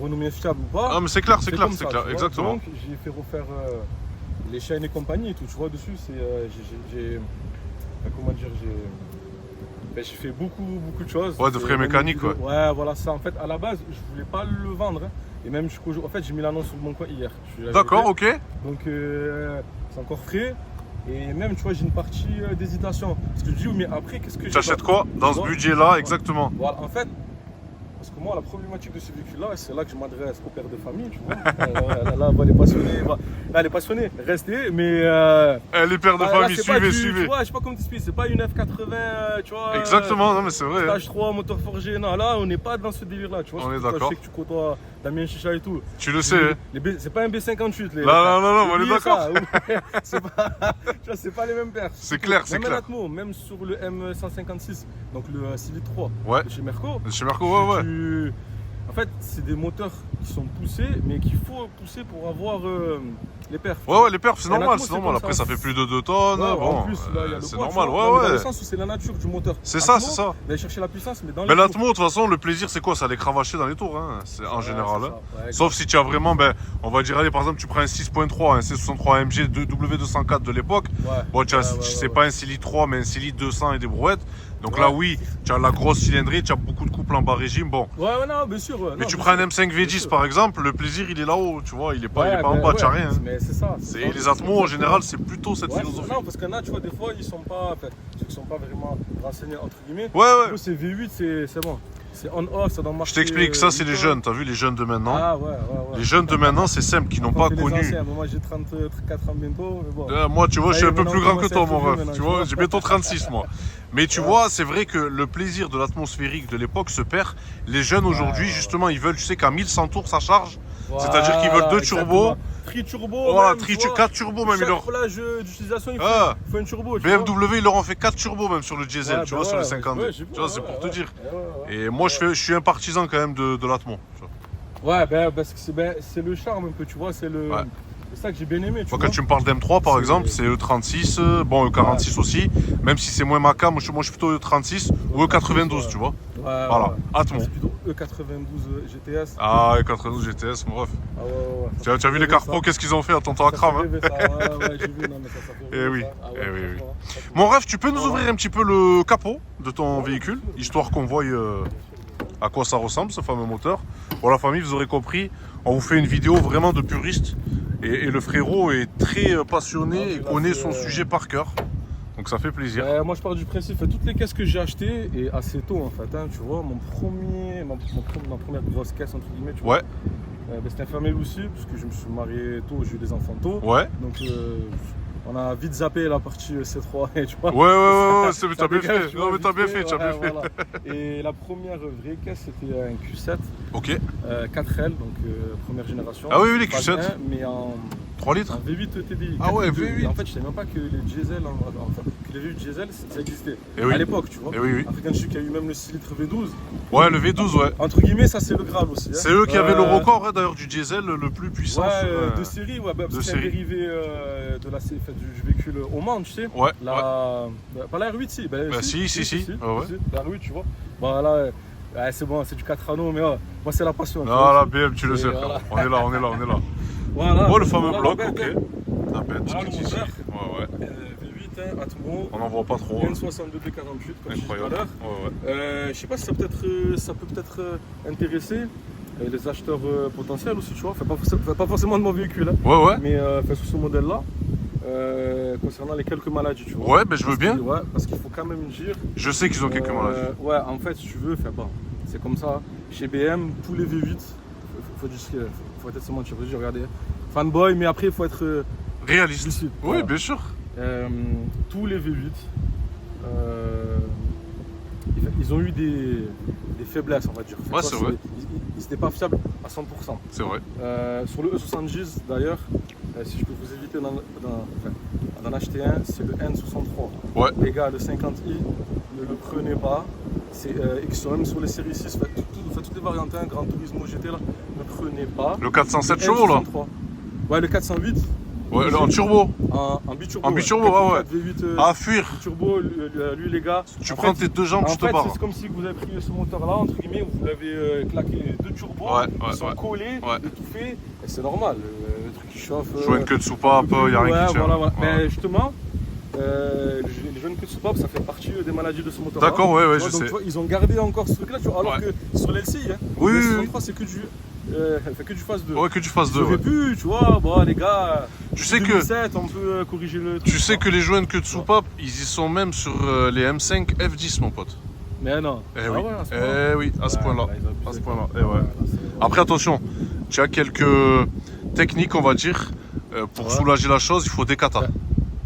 renommé fiable ou pas. Ah, mais c'est clair, c'est clair, comme c'est ça, clair, tu vois. exactement. Donc, j'ai fait refaire les chaînes et compagnie et tout. Tu vois, dessus, c'est. Comment dire, j'ai fait beaucoup de choses. Ouais, de frais mécaniques, ouais. Ouais, voilà, ça. En fait, à la base, je voulais pas le vendre. Hein. Et même en fait, j'ai mis l'annonce sur mon coin hier. D'accord, ok. Donc, c'est encore frais. Et même, tu vois, j'ai une partie d'hésitation. Parce que je dis, oui, mais après, qu'est-ce que j'ai. Tu achètes quoi dans ce budget-là, exactement? Voilà, en fait, parce que moi, la problématique de ce véhicule-là, c'est là que je m'adresse aux pères de famille, tu vois. Là, les passionnés, là, les passionnés, restez, mais. Les pères de famille, suivez. Tu vois, je sais pas comment t'expliquer, c'est pas une F80, tu vois. Exactement, non, mais c'est vrai. Stage 3, moteur forgé, non, là, on n'est pas dans ce délire-là, tu vois. On est Toi, d'accord. je sais que tu côtoies Damien Chicha et tout. Tu le sais, hein. C'est pas un B58, les. Non, on est Oubliez d'accord. ça. C'est pas, tu vois, c'est pas les mêmes perfs. C'est clair, c'est Même clair. Atmo, même sur le M156, donc le 6 litres 3 Ouais. de chez Merco. Chez Merco, ouais. En fait, c'est des moteurs qui sont poussés, mais qu'il faut pousser pour avoir les perfs. Ouais, les perfs, c'est Et normal, Atmo, c'est c'est normal. comme Après, ça. ça fait plus de 2 tonnes. Ouais, Bon, en plus, là, il y a le c'est poids, tu normal, vois. Non, mais dans le ouais. sens où c'est la nature du moteur. C'est ça, Atmo, c'est ça. D'aller chercher la puissance, mais dans Mais les l'Atmo, de toute façon, le plaisir, c'est quoi? C'est aller cravacher dans les tours, hein. C'est en général. c'est Hein. ça. Ouais, Sauf si tu as vraiment, on va dire, allez, par exemple, tu prends un 6.3, un C63 AMG W204 de l'époque. Ouais. Bon, c'est pas un 6 litres 3, mais un 6 litres 200 et des brouettes. Donc là, oui, tu as la grosse cylindrée, tu as beaucoup de couples en bas régime. Bon. Ouais, non, bien sûr. Mais non, tu bien prends un sûr. M5 V10 par exemple, le plaisir il est là-haut, tu vois, il est pas, en bas, tu n'as rien. Mais c'est ça. Les Atmos en général, c'est plutôt cette philosophie. Non, parce qu'il y en a, tu vois, des fois, ils sont pas vraiment renseignés, entre guillemets. Ouais. Nous, c'est V8, c'est bon. C'est on-off, ça doit marcher. Je t'explique, ça c'est les jeunes, t'as vu les jeunes de maintenant. Ah ouais. Les jeunes de maintenant, c'est simple, qui n'ont pas connu. Moi, j'ai 34 ans bientôt, mais bon. Moi, tu vois, je suis un peu plus grand que toi, mon ref. maintenant, Tu vois, j'ai bientôt 36, moi. Mais tu vois, c'est vrai que le plaisir de l'atmosphérique de l'époque se perd. Les jeunes aujourd'hui, justement, ils veulent, tu sais, qu'à 1100 tours, ça charge. C'est-à-dire qu'ils veulent 2 turbos. Tri-turbo. Voilà, même, 4 turbos même. Chaque plage d'utilisation, il faut un turbo. BMW, ils leur ont fait 4 turbos même sur le diesel, Ouais, tu vois, sur les 52. Tu vois, c'est pour te dire. Et moi, je suis un partisan quand même de l'Atmo. Ouais, parce que c'est le charme un peu, tu vois, c'est ça que j'ai bien aimé. Quand tu me parles d'M3 par exemple, c'est E36, bon E46 aussi, même si c'est moins ma cam, moi je suis plutôt E36 ou E92, tu vois. Voilà, Atmo. C'est plutôt E92 GTS. Ah, E92 GTS, mon ref. Ah ouais. Tu as vu les cars pro, qu'est-ce qu'ils ont fait à tonton Akram, hein? Ouais, j'ai vu, non mais ça fait Eh oui, ça. Ah eh oui. franchement. Mon ref, tu peux nous ouvrir un petit peu le capot de ton véhicule, histoire qu'on voie à quoi ça ressemble ce fameux moteur. Pour la famille, vous aurez compris, on vous fait une vidéo vraiment de puriste. Et le frérot est très passionné et connaît son sujet par cœur. Donc ça fait plaisir. Moi je pars du principe, toutes les caisses que j'ai achetées, et assez tôt en fait, hein, tu vois, ma première grosse caisse entre guillemets, tu vois. Ouais. C'était un famille aussi, parce que je me suis marié tôt, j'ai eu des enfants tôt. Ouais. Donc on a vite zappé la partie C3, tu vois. Ouais, t'as bien fait. Non mais t'as bien fait, voilà. Et la première vraie caisse c'était un Q7. Ok. 4L, donc première génération. Ah oui, les Q7. 1, mais en 3 litres. En V8 TDI. Ah ouais, 4.2. V8. En fait, je savais même pas que les diesel, que les V8 diesel, ça existait. Et oui. À l'époque, tu vois. Et oui. Après, quand je sais qu'il y a eu même le 6 litres V12. Ouais, le V12, ouais. Entre guillemets, ça c'est le Graal aussi. Hein. C'est eux qui avaient le record, hein, d'ailleurs, du diesel le plus puissant. Ouais, de série, ouais, parce que c'est un dérivé du véhicule au Mans, tu sais. Ouais. Pas la R8, si. Si. Ah ouais. La R8, tu vois. Bah là. C'est bon, c'est du 4 anneaux, mais moi c'est la passion. Non, la BM, tu le sais, voilà. on est là. Voilà. Oh, le fameux voilà, bloc, la ok. bête, La bête, voilà, le ici. moteur. Ouais. V8, Atmo. On n'en voit pas trop. N62 B48, comme je disais tout à Incroyable. l'heure. Ouais. Je sais pas si ça peut peut-être intéresser. les acheteurs potentiels aussi, tu vois. Pas forcément de mon véhicule, hein, Ouais. mais sur ce modèle-là, concernant les quelques maladies, tu vois. Ouais, ben je veux bien. Ouais, parce qu'il faut quand même dire. Je sais qu'ils ont quelques maladies. Ouais, en fait, si tu veux, bon, c'est comme ça. Chez BM, tous les V8, faut être se mentir, j'ai regardé. Fanboy, mais après, il faut être Réaliste. lucide. Oui, Voilà. bien sûr. Tous les V8, ils ont eu des faiblesses, on va dire. Ouais, c'est vrai. Ils n'étaient pas fiables à 100%. C'est vrai. Sur le E70 d'ailleurs, si je peux vous éviter d'en acheter un, c'est le N63. Ouais. Les gars, le 50i, ne le prenez pas. C'est même sur les séries 6, toutes les variantes 1, Gran Turismo GT là, ne prenez pas. Le 407 chevaux là. Ouais, le 408. Ouais, en turbo. En biturbo. En biturbo, ouais. V8, À fuir. turbo, lui les gars. Tu prends tes deux jambes, tu te barres. C'est comme si vous avez pris ce moteur-là, entre guillemets, vous l'avez claqué les deux turbos, ils sont collés, étouffés, et c'est normal, le truc qui chauffe. Joint queue de soupape, il n'y a rien qui tient. Voilà. Mais justement, les jeunes queues de soupape, ça fait partie des maladies de ce moteur-là. D'accord, ouais, je donc, sais. Tu vois, ils ont gardé encore ce truc-là, alors que sur l'LCI, oui, le 63 c'est que du. Que du phase 2. Ouais, que du phase 2. J'aurais pu, tu vois, bon les gars, tu sais 2007, on peut corriger le truc. Tu sais que les joints queue de soupape, ils y sont même sur les M5 F10, mon pote. Mais non. Oui, à ce point-là. À ce point-là. Après, attention, tu as quelques techniques, on va dire, pour soulager la chose, il faut des katas.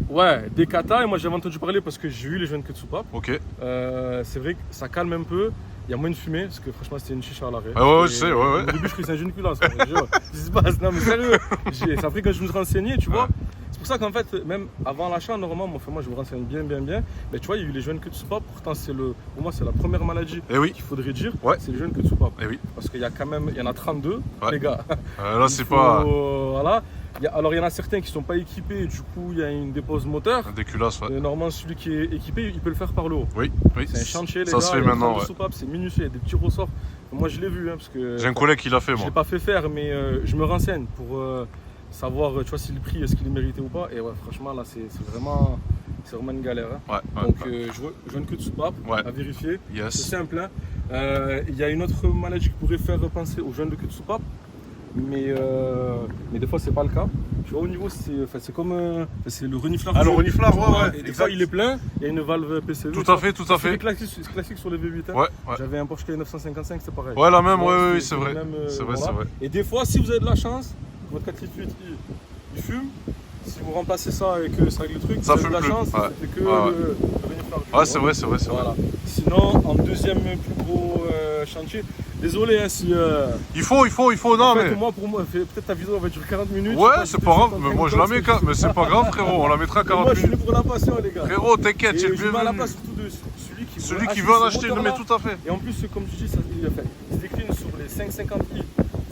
Ouais, des katas, et moi j'avais entendu parler parce que j'ai eu les joints queue de soupape. Ok. C'est vrai que ça calme un peu. Il y a moins de fumée, parce que franchement c'était une chicha à l'arrêt. Ouais, je sais, ouais. Au début je croyais que c'est un jeune culasse. Qu'est-ce qui se passe? Non mais sérieux, c'est après quand je me suis renseigné, tu vois. C'est pour ça qu'en fait, même avant l'achat, normalement, moi je me renseigne bien. Mais tu vois, il y a eu les jeunes queues de soupape, pourtant pour moi c'est la première maladie qu'il faudrait dire, c'est les jeunes queues de soupape. Parce qu'il y a quand même, il y en a 32, les gars. Là c'est pas... Voilà. Alors il y en a certains qui ne sont pas équipés, du coup il y a une dépose moteur. Des culasses, Normalement celui qui est équipé, il peut le faire par le haut. Oui. C'est un chantier, les ça gars. Ça se fait maintenant, c'est minutieux, il y a des petits ressorts. Moi je l'ai vu, parce que... J'ai un collègue qui l'a fait, moi. Je ne l'ai pas fait faire, mais je me renseigne pour savoir, tu vois, si le prix, est-ce qu'il est mérité ou pas. Et ouais, franchement, là, c'est vraiment une galère. Donc, je vois une queue de soupape à vérifier. C'est simple. Il y a une autre maladie qui pourrait faire penser aux jeunes de queue de soupape. Mais des fois c'est pas le cas. Tu vois, au niveau c'est comme c'est le reniflard. Ah, le reniflard, Et des fois il est plein, il y a une valve PCV. Tout à fait. C'est classique sur les V8. J'avais un Porsche 955, c'est pareil. Ouais, la même, oui, c'est vrai. C'est vrai. Et des fois, si vous avez de la chance, votre 438 il fume. Si vous remplacez ça et que ça règle le truc, ça fume de la chance, ça fait que le reniflard. Ouais, c'est vrai. Voilà. Sinon, en deuxième plus gros chantier, désolé si. Il faut, non mais. Pour moi, peut-être ta vidéo va durer 40 minutes. Ouais, c'est pas grave, mais moi je la mets quand mais c'est pas grave, frérot, on la mettra 40 minutes. Moi je suis venu pour la passion, les gars. Frérot, t'inquiète, j'ai le bienvenu. Je mets à la place surtout de celui qui veut en acheter, mais tout à fait. Et en plus, comme tu dis, il se décline sur les 550i,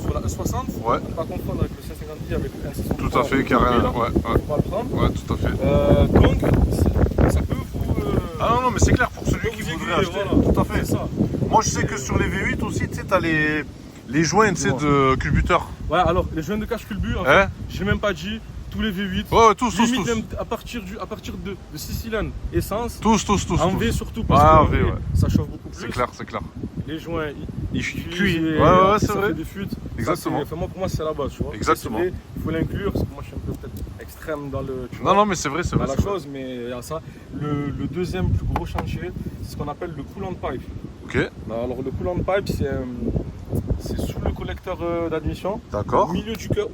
sur la E60. Ouais. Pas confondre avec le 550i avec le 163. Tout à fait, carrément. On va le prendre. Ouais, tout à fait. Donc, ça peut vous. Ah non, mais c'est clair pour celui qui voudrait acheter. Voilà. Tout à fait. Ça. Moi, je sais que sur les V8 aussi, tu sais, t'as les joints, tu sais, de culbuteur. Ouais, alors les joints de cache culbu, en fait, je l'ai même pas dit. Tous les V8, tous. Même à partir de 6 cylindres essence, tous. En V surtout, parce que ça chauffe beaucoup plus. C'est clair. Les joints, ils cuisent. Ouais, c'est vrai. Des fuites. Exactement. Pour moi, c'est la base, tu vois. Exactement. Il faut l'inclure, parce que moi, je suis un peu peut-être extrême dans le. Non, mais c'est vrai. Dans la chose, mais il y a ça. Le deuxième plus gros chantier, c'est ce qu'on appelle le coolant pipe. Ok. Alors, le coolant pipe, c'est sous le collecteur d'admission. D'accord. Au milieu du cœur.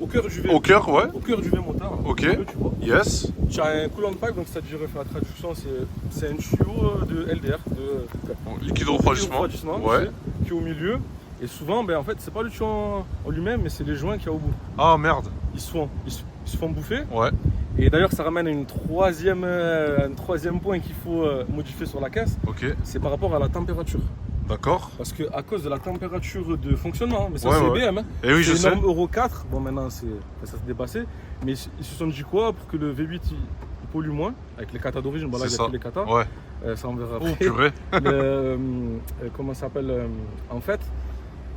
Au cœur du V. Au cœur, ouais. Au cœur du V moteur. Ok. Milieu, tu vois. Yes. Tu as un coolant pipe, donc c'est-à-dire, la traduction, c'est un tuyau de LDR, liquide refroidissement, qui est au milieu. Et souvent, en fait, c'est pas le tuyau en lui-même, mais c'est les joints qu'il y a au bout. Ah merde. Ils se font bouffer. Ouais. Et d'ailleurs, ça ramène à un troisième point qu'il faut modifier sur la caisse. Ok. C'est par rapport à la température. D'accord. Parce qu'à cause de la température de fonctionnement, mais ça c'est BM. Et oui, je sais. Norme Euro 4, bon maintenant ça s'est dépassé, mais ils se sont dit quoi pour que le V8 il pollue moins, avec les katas d'origine, voilà, il y a tous les katas. Ouais. Ça on verra après. Oh purée. Comment ça s'appelle en fait,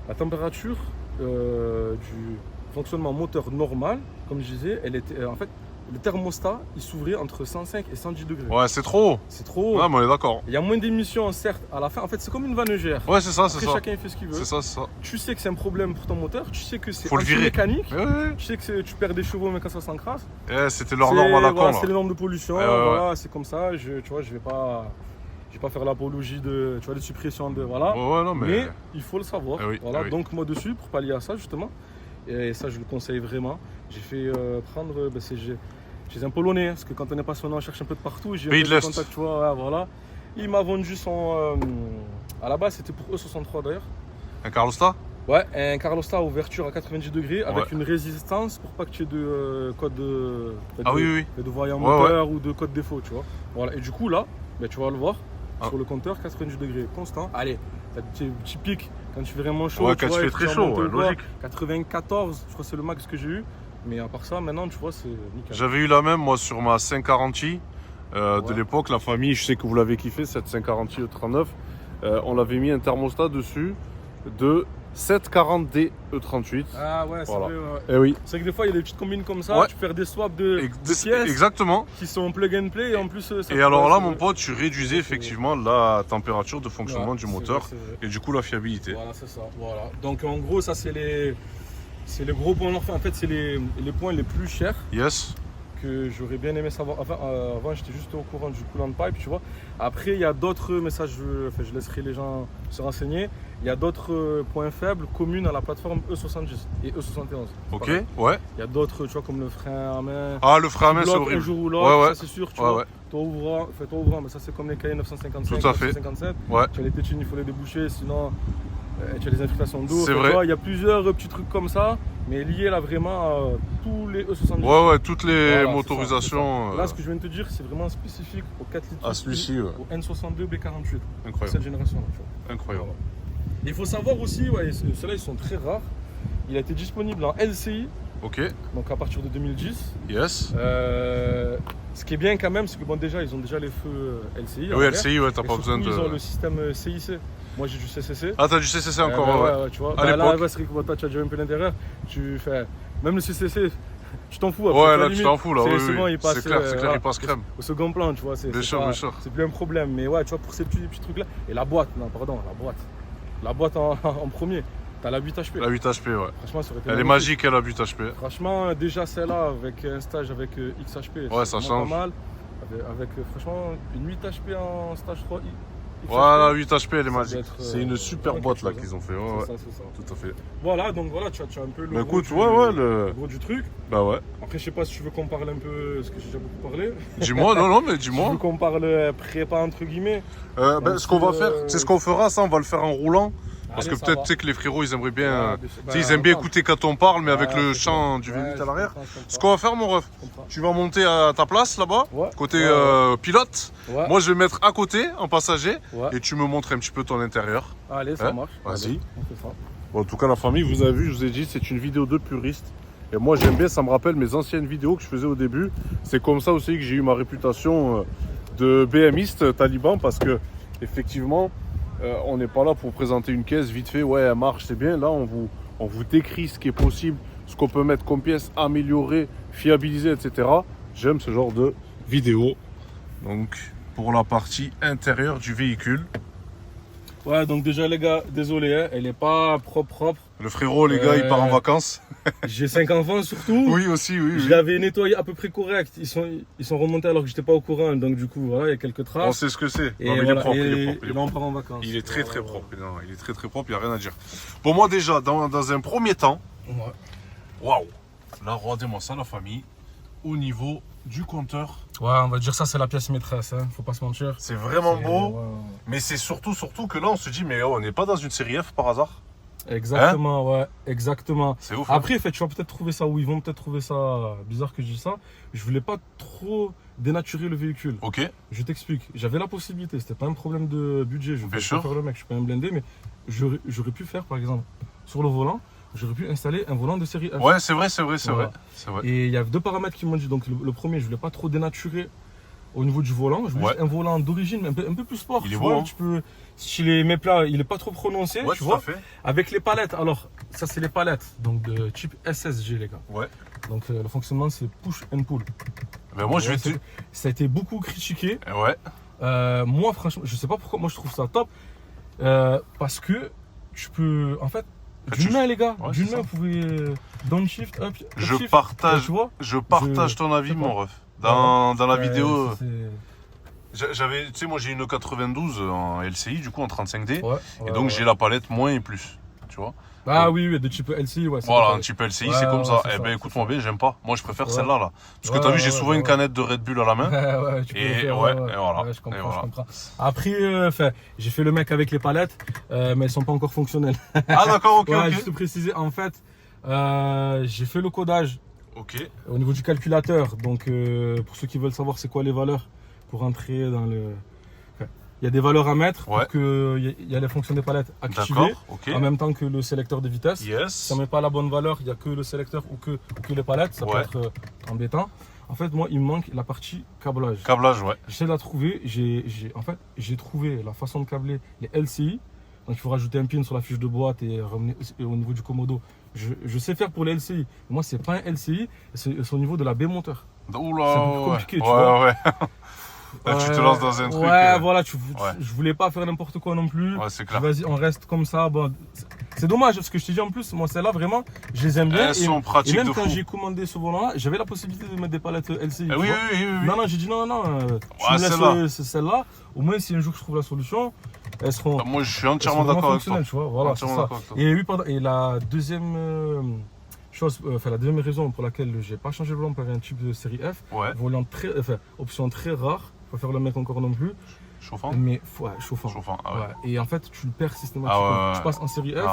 la température du fonctionnement moteur normal, comme je disais, elle était en fait le thermostat, il s'ouvrait entre 105 et 110 degrés. Ouais, c'est trop. C'est trop. Ouais, mais on est d'accord. Il y a moins d'émissions, certes, à la fin. En fait, c'est comme une vanne EGR. Ouais, c'est ça, c'est Après, ça. chacun il fait ce qu'il veut. C'est ça, c'est ça. Tu sais que c'est un problème pour ton moteur, tu sais que c'est Faut le virer. mécanique, Ouais, ouais. tu sais que tu perds des chevaux mais quand ça s'encrasse. C'était leur norme à la con, voilà, là. c'est les normes de pollution, Ouais, voilà, c'est comme ça. Tu vois, je vais pas faire l'apologie de, tu vois, de suppression de, voilà. Ouais, non, mais il faut le savoir. Eh oui, voilà. eh oui. Donc moi dessus, pour pallier à ça justement, et ça je le conseille vraiment, j'ai fait prendre, chez un Polonais, parce que quand on est passionné, on cherche un peu de partout. J'ai Pays un de peu l'Est. contact, tu vois, ouais, voilà. Il m'a vendu son, à la base c'était pour E63 d'ailleurs. Un Carlosta? Ouais, un Carlosta à ouverture à 90 degrés avec Ouais. une résistance pour pas que tu aies de code de, Ah oui. de voyant Ouais, moteur ou de code défaut, tu vois. Voilà. Et du coup là, tu vas le voir Ah. sur le compteur 90 degrés constant. Allez, t'as des petits pics quand tu fais vraiment chaud. Ouais, tu quand vois, tu et fais très tu chaud, remontes ouais, le bas. logique. 94, je crois que c'est le max que j'ai eu. Mais à part ça, maintenant, tu vois, c'est nickel. J'avais eu la même, moi, sur ma 540i de Ouais. l'époque. La famille, je sais que vous l'avez kiffé, cette 540i E39. On l'avait mis un thermostat dessus de 740D E38. Ah ouais, c'est Voilà. vrai. Ouais. Eh oui. C'est que des fois, il y a des petites combines comme ça. Ouais. Tu perds des swaps de pièces Exactement. qui sont plug and play. Et en plus, ça Et alors ouais, là, c'est mon vrai. pote, tu réduisais effectivement la température de fonctionnement Ouais, du c'est moteur vrai, c'est vrai. et du coup la fiabilité. Voilà, c'est ça. Voilà. Donc en gros, ça c'est les gros points. En fait, c'est les points les plus chers Yes. que j'aurais bien aimé savoir. Enfin, avant, j'étais juste au courant du coolant pipe, tu vois. Après, il y a d'autres messages. Je laisserai les gens se renseigner. Il y a d'autres points faibles communs à la plateforme E70 et E71. Ok. Pareil. Ouais. Il y a d'autres, tu vois, comme le frein à main. Ah, le frein à main, c'est Bloque horrible. un jour ou l'autre, Ouais, ouais. ça c'est sûr, tu Ouais, vois. ouais. Toi ouvrant, mais ça c'est comme les Cayenne 955, Tout à fait. 957. Ouais. Tu as les tétines, il faut les déboucher, sinon tu as les infiltrations d'eau. C'est Enfin, vrai. tu vois, il y a plusieurs petits trucs comme ça, mais liés là vraiment à tous les E70. Ouais, ouais, toutes les Voilà, c'est motorisations. ça. Là, ce que je viens de te dire, c'est vraiment spécifique au 4 litres. à celui-ci, ouais. Au N62 B48. Incroyable. Cette génération-là, tu vois. Incroyable. Et il faut savoir aussi, ouais, ceux-là ils sont très rares. Il a été disponible en LCI, Ok. donc à partir de 2010. Yes. Ce qui est bien quand même, c'est que bon, déjà ils ont déjà les feux LCI. Oui, LCI, ouais, t'as Et pas besoin surtout, Ils ont de. le système CIC. Moi j'ai du CCC. Ah, t'as du CCC encore, ouais. tu vois. À Là, l'époque. c'est vrai que toi tu as déjà un peu l'intérieur. Tu fais. Même le CCC, tu t'en fous. Ouais, après, là, limite, tu t'en fous, là. c'est Oui, c'est bon, oui. il passe. C'est clair, voilà, il passe crème. Au second plan, tu vois. Bien sûr, bien sûr. C'est plus un problème. Mais ouais, tu vois, pour ces petits trucs là. Et la boîte, non, pardon, la boîte. La boîte en premier. T'as la 8 HP. La 8 HP, ouais. Franchement, ça aurait été Elle est magnifique. magique, elle a 8 HP. Franchement, déjà celle-là, avec un stage avec XHP, Ouais, c'est ça vraiment change. pas mal. Avec franchement, une 8 HP en stage 3 XHP. Voilà, 8 HP, elle est Ça doit magique. être, C'est une super vraiment boîte quelque là chose, qu'ils ont fait. C'est Ouais, ouais. ça, c'est ça. Tout à fait. Voilà, donc voilà, tu as un peu le Bah gros écoute, du, ouais, le gros du truc. Bah ouais. Après, je sais pas si tu veux qu'on parle un peu, parce que j'ai déjà beaucoup parlé. Dis-moi, non, mais Tu dis-moi. veux qu'on parle prépa entre guillemets. Ce qu'on va faire, c'est ce qu'on fera, ça, on va le faire en roulant. Parce Allez, que ça peut-être, va. tu sais, que les frérots, ils aimeraient bien. Ouais, Tu sais, ils aiment bien écouter quand on parle, mais avec le chant du V8 à l'arrière. Ce qu'on va faire, mon ref, tu vas monter à ta place là-bas, Ouais. côté Ouais. pilote. Ouais. Moi, je vais mettre à côté, en passager, Ouais. et tu me montres un petit peu ton intérieur. Allez, ça Hein, marche. vas-y. Allez, on fait ça. Bon, en tout cas, la famille, vous avez vu, je vous ai dit, c'est une vidéo de puriste. Et moi, j'aime bien, ça me rappelle mes anciennes vidéos que je faisais au début. C'est comme ça aussi que j'ai eu ma réputation de BMiste taliban, parce que, effectivement, on n'est pas là pour présenter une caisse vite fait, ouais, elle marche, c'est bien. Là, on vous décrit ce qui est possible, ce qu'on peut mettre comme pièce, améliorer, fiabiliser, etc. J'aime ce genre de vidéo. Donc, pour la partie intérieure du véhicule. Ouais, donc déjà les gars, désolé, hein, elle est pas propre. Le frérot, les gars, il part en vacances. J'ai 5 enfants surtout. Oui, aussi, oui. Je oui. l'avais nettoyé à peu près correct. Ils sont remontés alors que j'étais pas au courant. Donc du coup, voilà, il y a quelques On traces. sait ce que c'est. Et Non, mais voilà, il est propre, il est et propre. Il est là, on propre. part en vacances. Il est très très Voilà, propre. Non, il est très très propre, il n'y a rien à dire. Pour moi déjà, dans un premier temps, voilà. waouh, là regardez-moi ça la famille, au niveau du compteur, Ouais, on va dire ça, c'est la pièce maîtresse, hein. Faut pas se mentir. c'est vraiment beau, Ouais. mais c'est surtout que là on se dit mais oh, on n'est pas dans une série F par hasard. Exactement, ouais, exactement. C'est ouf. Hein. Après, en fait, tu vas peut-être trouver ça, ou ils vont peut-être trouver ça bizarre que je dise ça. Je voulais pas trop dénaturer le véhicule. Ok, Je t'explique. J'avais la possibilité, c'était pas un problème de budget. Je Bien vais sûr. pas faire le mec, je suis pas un blindé, mais j'aurais pu faire, par exemple, sur le volant, j'aurais pu installer un volant de série F. ouais c'est vrai, Voilà. c'est vrai. Et il y a deux paramètres qui m'ont dit. Donc le premier, je voulais pas trop dénaturer au niveau du volant. Je voulais Ouais. juste un volant d'origine, mais un peu plus sport. Il tu est vois, beau, hein. tu peux, si mes plats, il est pas trop prononcé, Ouais, tu tout vois. à fait. Avec les palettes, alors ça c'est les palettes, donc de type SSG les gars. Ouais. Donc le fonctionnement c'est push and pull. Ben moi je vais te... Ça a été beaucoup critiqué. Ouais. Moi franchement, je sais pas pourquoi, moi je trouve ça top. Parce que tu peux, en fait, d'une main les gars, d'une main vous pouvez downshift, up shift, tu vois, je partage ton avis mon ref. Dans la vidéo... J'avais, tu sais, moi j'ai une 92 en LCI, du coup en 35D, et donc j'ai la palette moins et plus, tu vois. Ah donc, oui, de type LCI, ouais. Voilà, un type LCI, c'est comme ça. Eh ben écoute-moi bien, j'aime pas. Moi je préfère celle-là, là. Parce que t'as vu, j'ai souvent une canette de Red Bull à la main. Ouais, tu peux et faire, et voilà. Je comprends. Après, j'ai fait le mec avec les palettes, mais elles sont pas encore fonctionnelles. Ah d'accord, ok. Juste préciser, en fait, j'ai fait le codage. Ok. Au niveau du calculateur, donc pour ceux qui veulent savoir c'est quoi les valeurs pour entrer dans le... Il y a des valeurs à mettre pour qu'il y a les fonctions des palettes activées en même temps que le sélecteur de vitesse. Yes. Si ça ne met pas la bonne valeur, il n'y a que le sélecteur ou que les palettes, ça peut être embêtant. En fait, moi, il me manque la partie câblage. Câblage, ouais. J'essaie de la trouver. J'ai trouvé la façon de câbler les LCI. Donc, il faut rajouter un pin sur la fiche de boîte et ramener au niveau du commodo. Je sais faire pour les LCI. Moi, c'est pas un LCI, c'est au niveau de la B moteur. Oula, c'est un peu plus compliqué, tu vois. Là, tu te lances dans un truc. Voilà, je voulais pas faire n'importe quoi non plus. Ouais, c'est clair. Vas-y, on reste comme ça. Bon, c'est dommage parce que je te dis en plus, moi, celles-là, vraiment, je les aime bien. Elles sont pratiques. Et même quand j'ai commandé ce volant-là, j'avais la possibilité de mettre des palettes LCI. Oui. Non, j'ai dit non. Tu me laisses celle-là. Au moins, si un jour je trouve la solution, elles seront. Moi, je suis entièrement d'accord avec toi. Tu vois, voilà, c'est ça. Et oui, pardon. Et la deuxième. La deuxième raison pour laquelle j'ai pas changé le volant par un type de série F, volant option très rare, faut faire le mec encore non plus. Chauffant. Mais chauffant. Et en fait, tu le perds systématiquement. Tu passes en série F,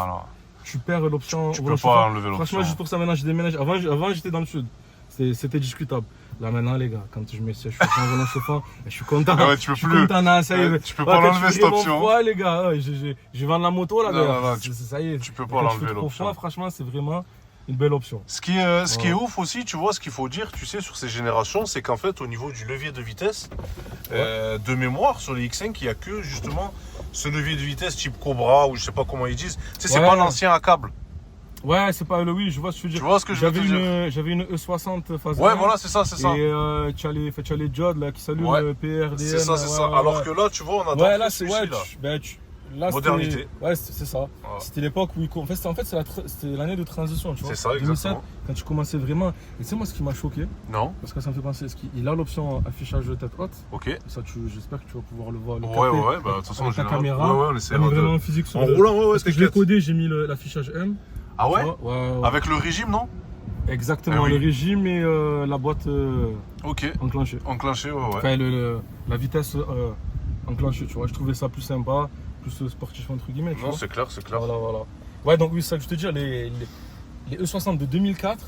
tu perds l'option. Tu peux pas enlever l'option. Franchement, juste pour ça, maintenant, je déménage. Avant j'étais dans le sud. C'était discutable. Là maintenant les gars, quand je mets je fais un volant chauffant, je suis content. Tu peux plus. Tu peux pas l'enlever cette option. Ouais les gars, je vends la moto là. Non, ça y est. Tu peux pas l'enlever l'option. Franchement, c'est vraiment une belle option. Ce qui est ouf aussi, tu vois, ce qu'il faut dire, tu sais, sur ces générations, c'est qu'en fait, au niveau du levier de vitesse, de mémoire, sur les X5, il n'y a que justement ce levier de vitesse type Cobra, ou je sais pas comment ils disent. Tu sais, c'est pas l'ancien à câble. Ouais, c'est pas le oui, je vois ce que tu veux dire. Tu vois ce que je veux dire. J'avais une E60 phase 1. Ouais, voilà, c'est ça. Et tu as les diodes là qui s'allument PRDN. C'est ça. Alors que là, tu vois, on a là, c'est là, modernité. C'est ça. C'était l'époque où en fait, c'était l'année de transition, tu vois. C'est ça, exactement. 2007, quand tu commençais vraiment. Et tu sais, moi, ce qui m'a choqué. Non. Parce que ça me fait penser, il a l'option affichage de tête haute. Ok. Ça, j'espère que tu vas pouvoir le voir. Ouais, bah, de toute façon, ta caméra. Ouais, on essaiera de. Vraiment physique sur en roulant, parce que je l'ai codé, j'ai mis l'affichage M. Ah ouais, ouais. Avec le régime, non? Exactement, le régime et la boîte enclenchée. Enclenchée, ouais. Enfin, la vitesse enclenchée, tu vois. Je trouvais ça plus sympa, plus sportif, entre guillemets. Non, c'est clair. Voilà. Ouais, donc oui, c'est ça que je te dis, les E60 de 2004,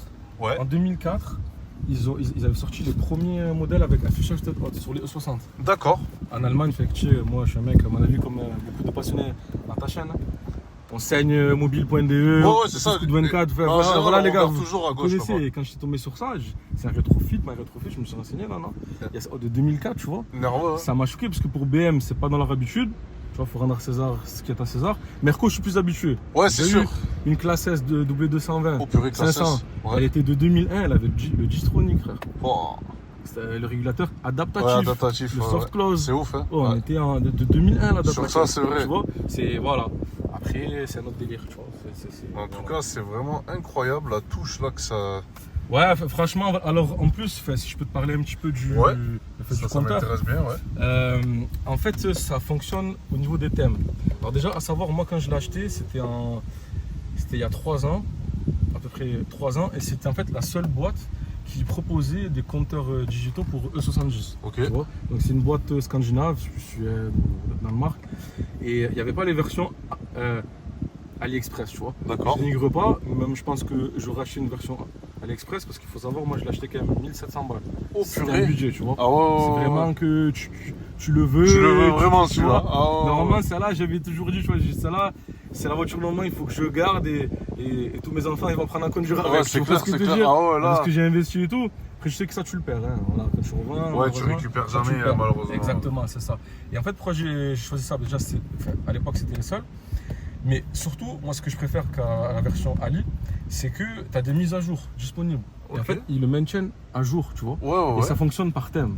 en 2004, ils avaient sorti les premiers modèles avec affichage tête haute sur les E60. D'accord. En Allemagne, moi, je suis un mec, à mon avis, comme beaucoup de passionnés dans ta chaîne. On saigne mobile.de, c'est ça. 24, voilà les gars, toujours à gauche. Et quand je suis tombé sur ça, c'est un rétrofit, je me suis renseigné là, non. Il y a de 2004, tu vois. Ça m'a choqué parce que pour BM, c'est pas dans leur habitude. Tu vois, il faut rendre à César ce qui est à César. Merco, je suis plus habitué. Ouais, c'est sûr. Une classe S de W220, 500. Elle était de 2001, elle avait le G-Tronic, frère. C'était le régulateur adaptatif, le soft close. C'est ouf, hein. On était de 2001 l'adaptatif. Sur ça, c'est vrai. Tu vois, voilà. Après, c'est un autre délire, tu vois. En tout cas, c'est vraiment incroyable la touche là que ça. Ouais, franchement, alors en plus, si je peux te parler un petit peu du compteur. Ça m'intéresse bien, ouais. En fait, ça fonctionne au niveau des thèmes. Alors déjà, à savoir, moi quand je l'ai acheté, c'était il y a 3 ans, à peu près 3 ans, et c'était en fait la seule boîte qui proposait des compteurs digitaux pour E70. Ok. Tu vois. Donc c'est une boîte scandinave, je suis dans le marque, et il n'y avait pas les versions AliExpress, tu vois. D'accord. Je n'ignore pas, même je pense que j'aurais acheté une version AliExpress parce qu'il faut savoir, moi je l'ai acheté quand même 1700 balles. C'est un budget, tu vois. C'est vraiment que tu le veux. Tu le veux vraiment, tu vois. Normalement, celle-là, j'avais toujours dit, tu vois, celle-là, c'est la voiture normalement, il faut que je garde et tous mes enfants, ils vont prendre un conduire avec. C'est clair, c'est clair. Parce que j'ai investi et tout. Après, je sais que ça, tu le perds. Hein. Voilà, quand tu revends. Ouais, tu récupères jamais, malheureusement. Exactement, c'est ça. Et en fait, pourquoi j'ai choisi ça? Déjà, à l'époque, c'était les seuls. Mais surtout, moi, ce que je préfère qu'à la version Ali, c'est que tu as des mises à jour disponibles. Et en fait, ils le maintiennent à jour, tu vois. Ouais. Et ça fonctionne par thème.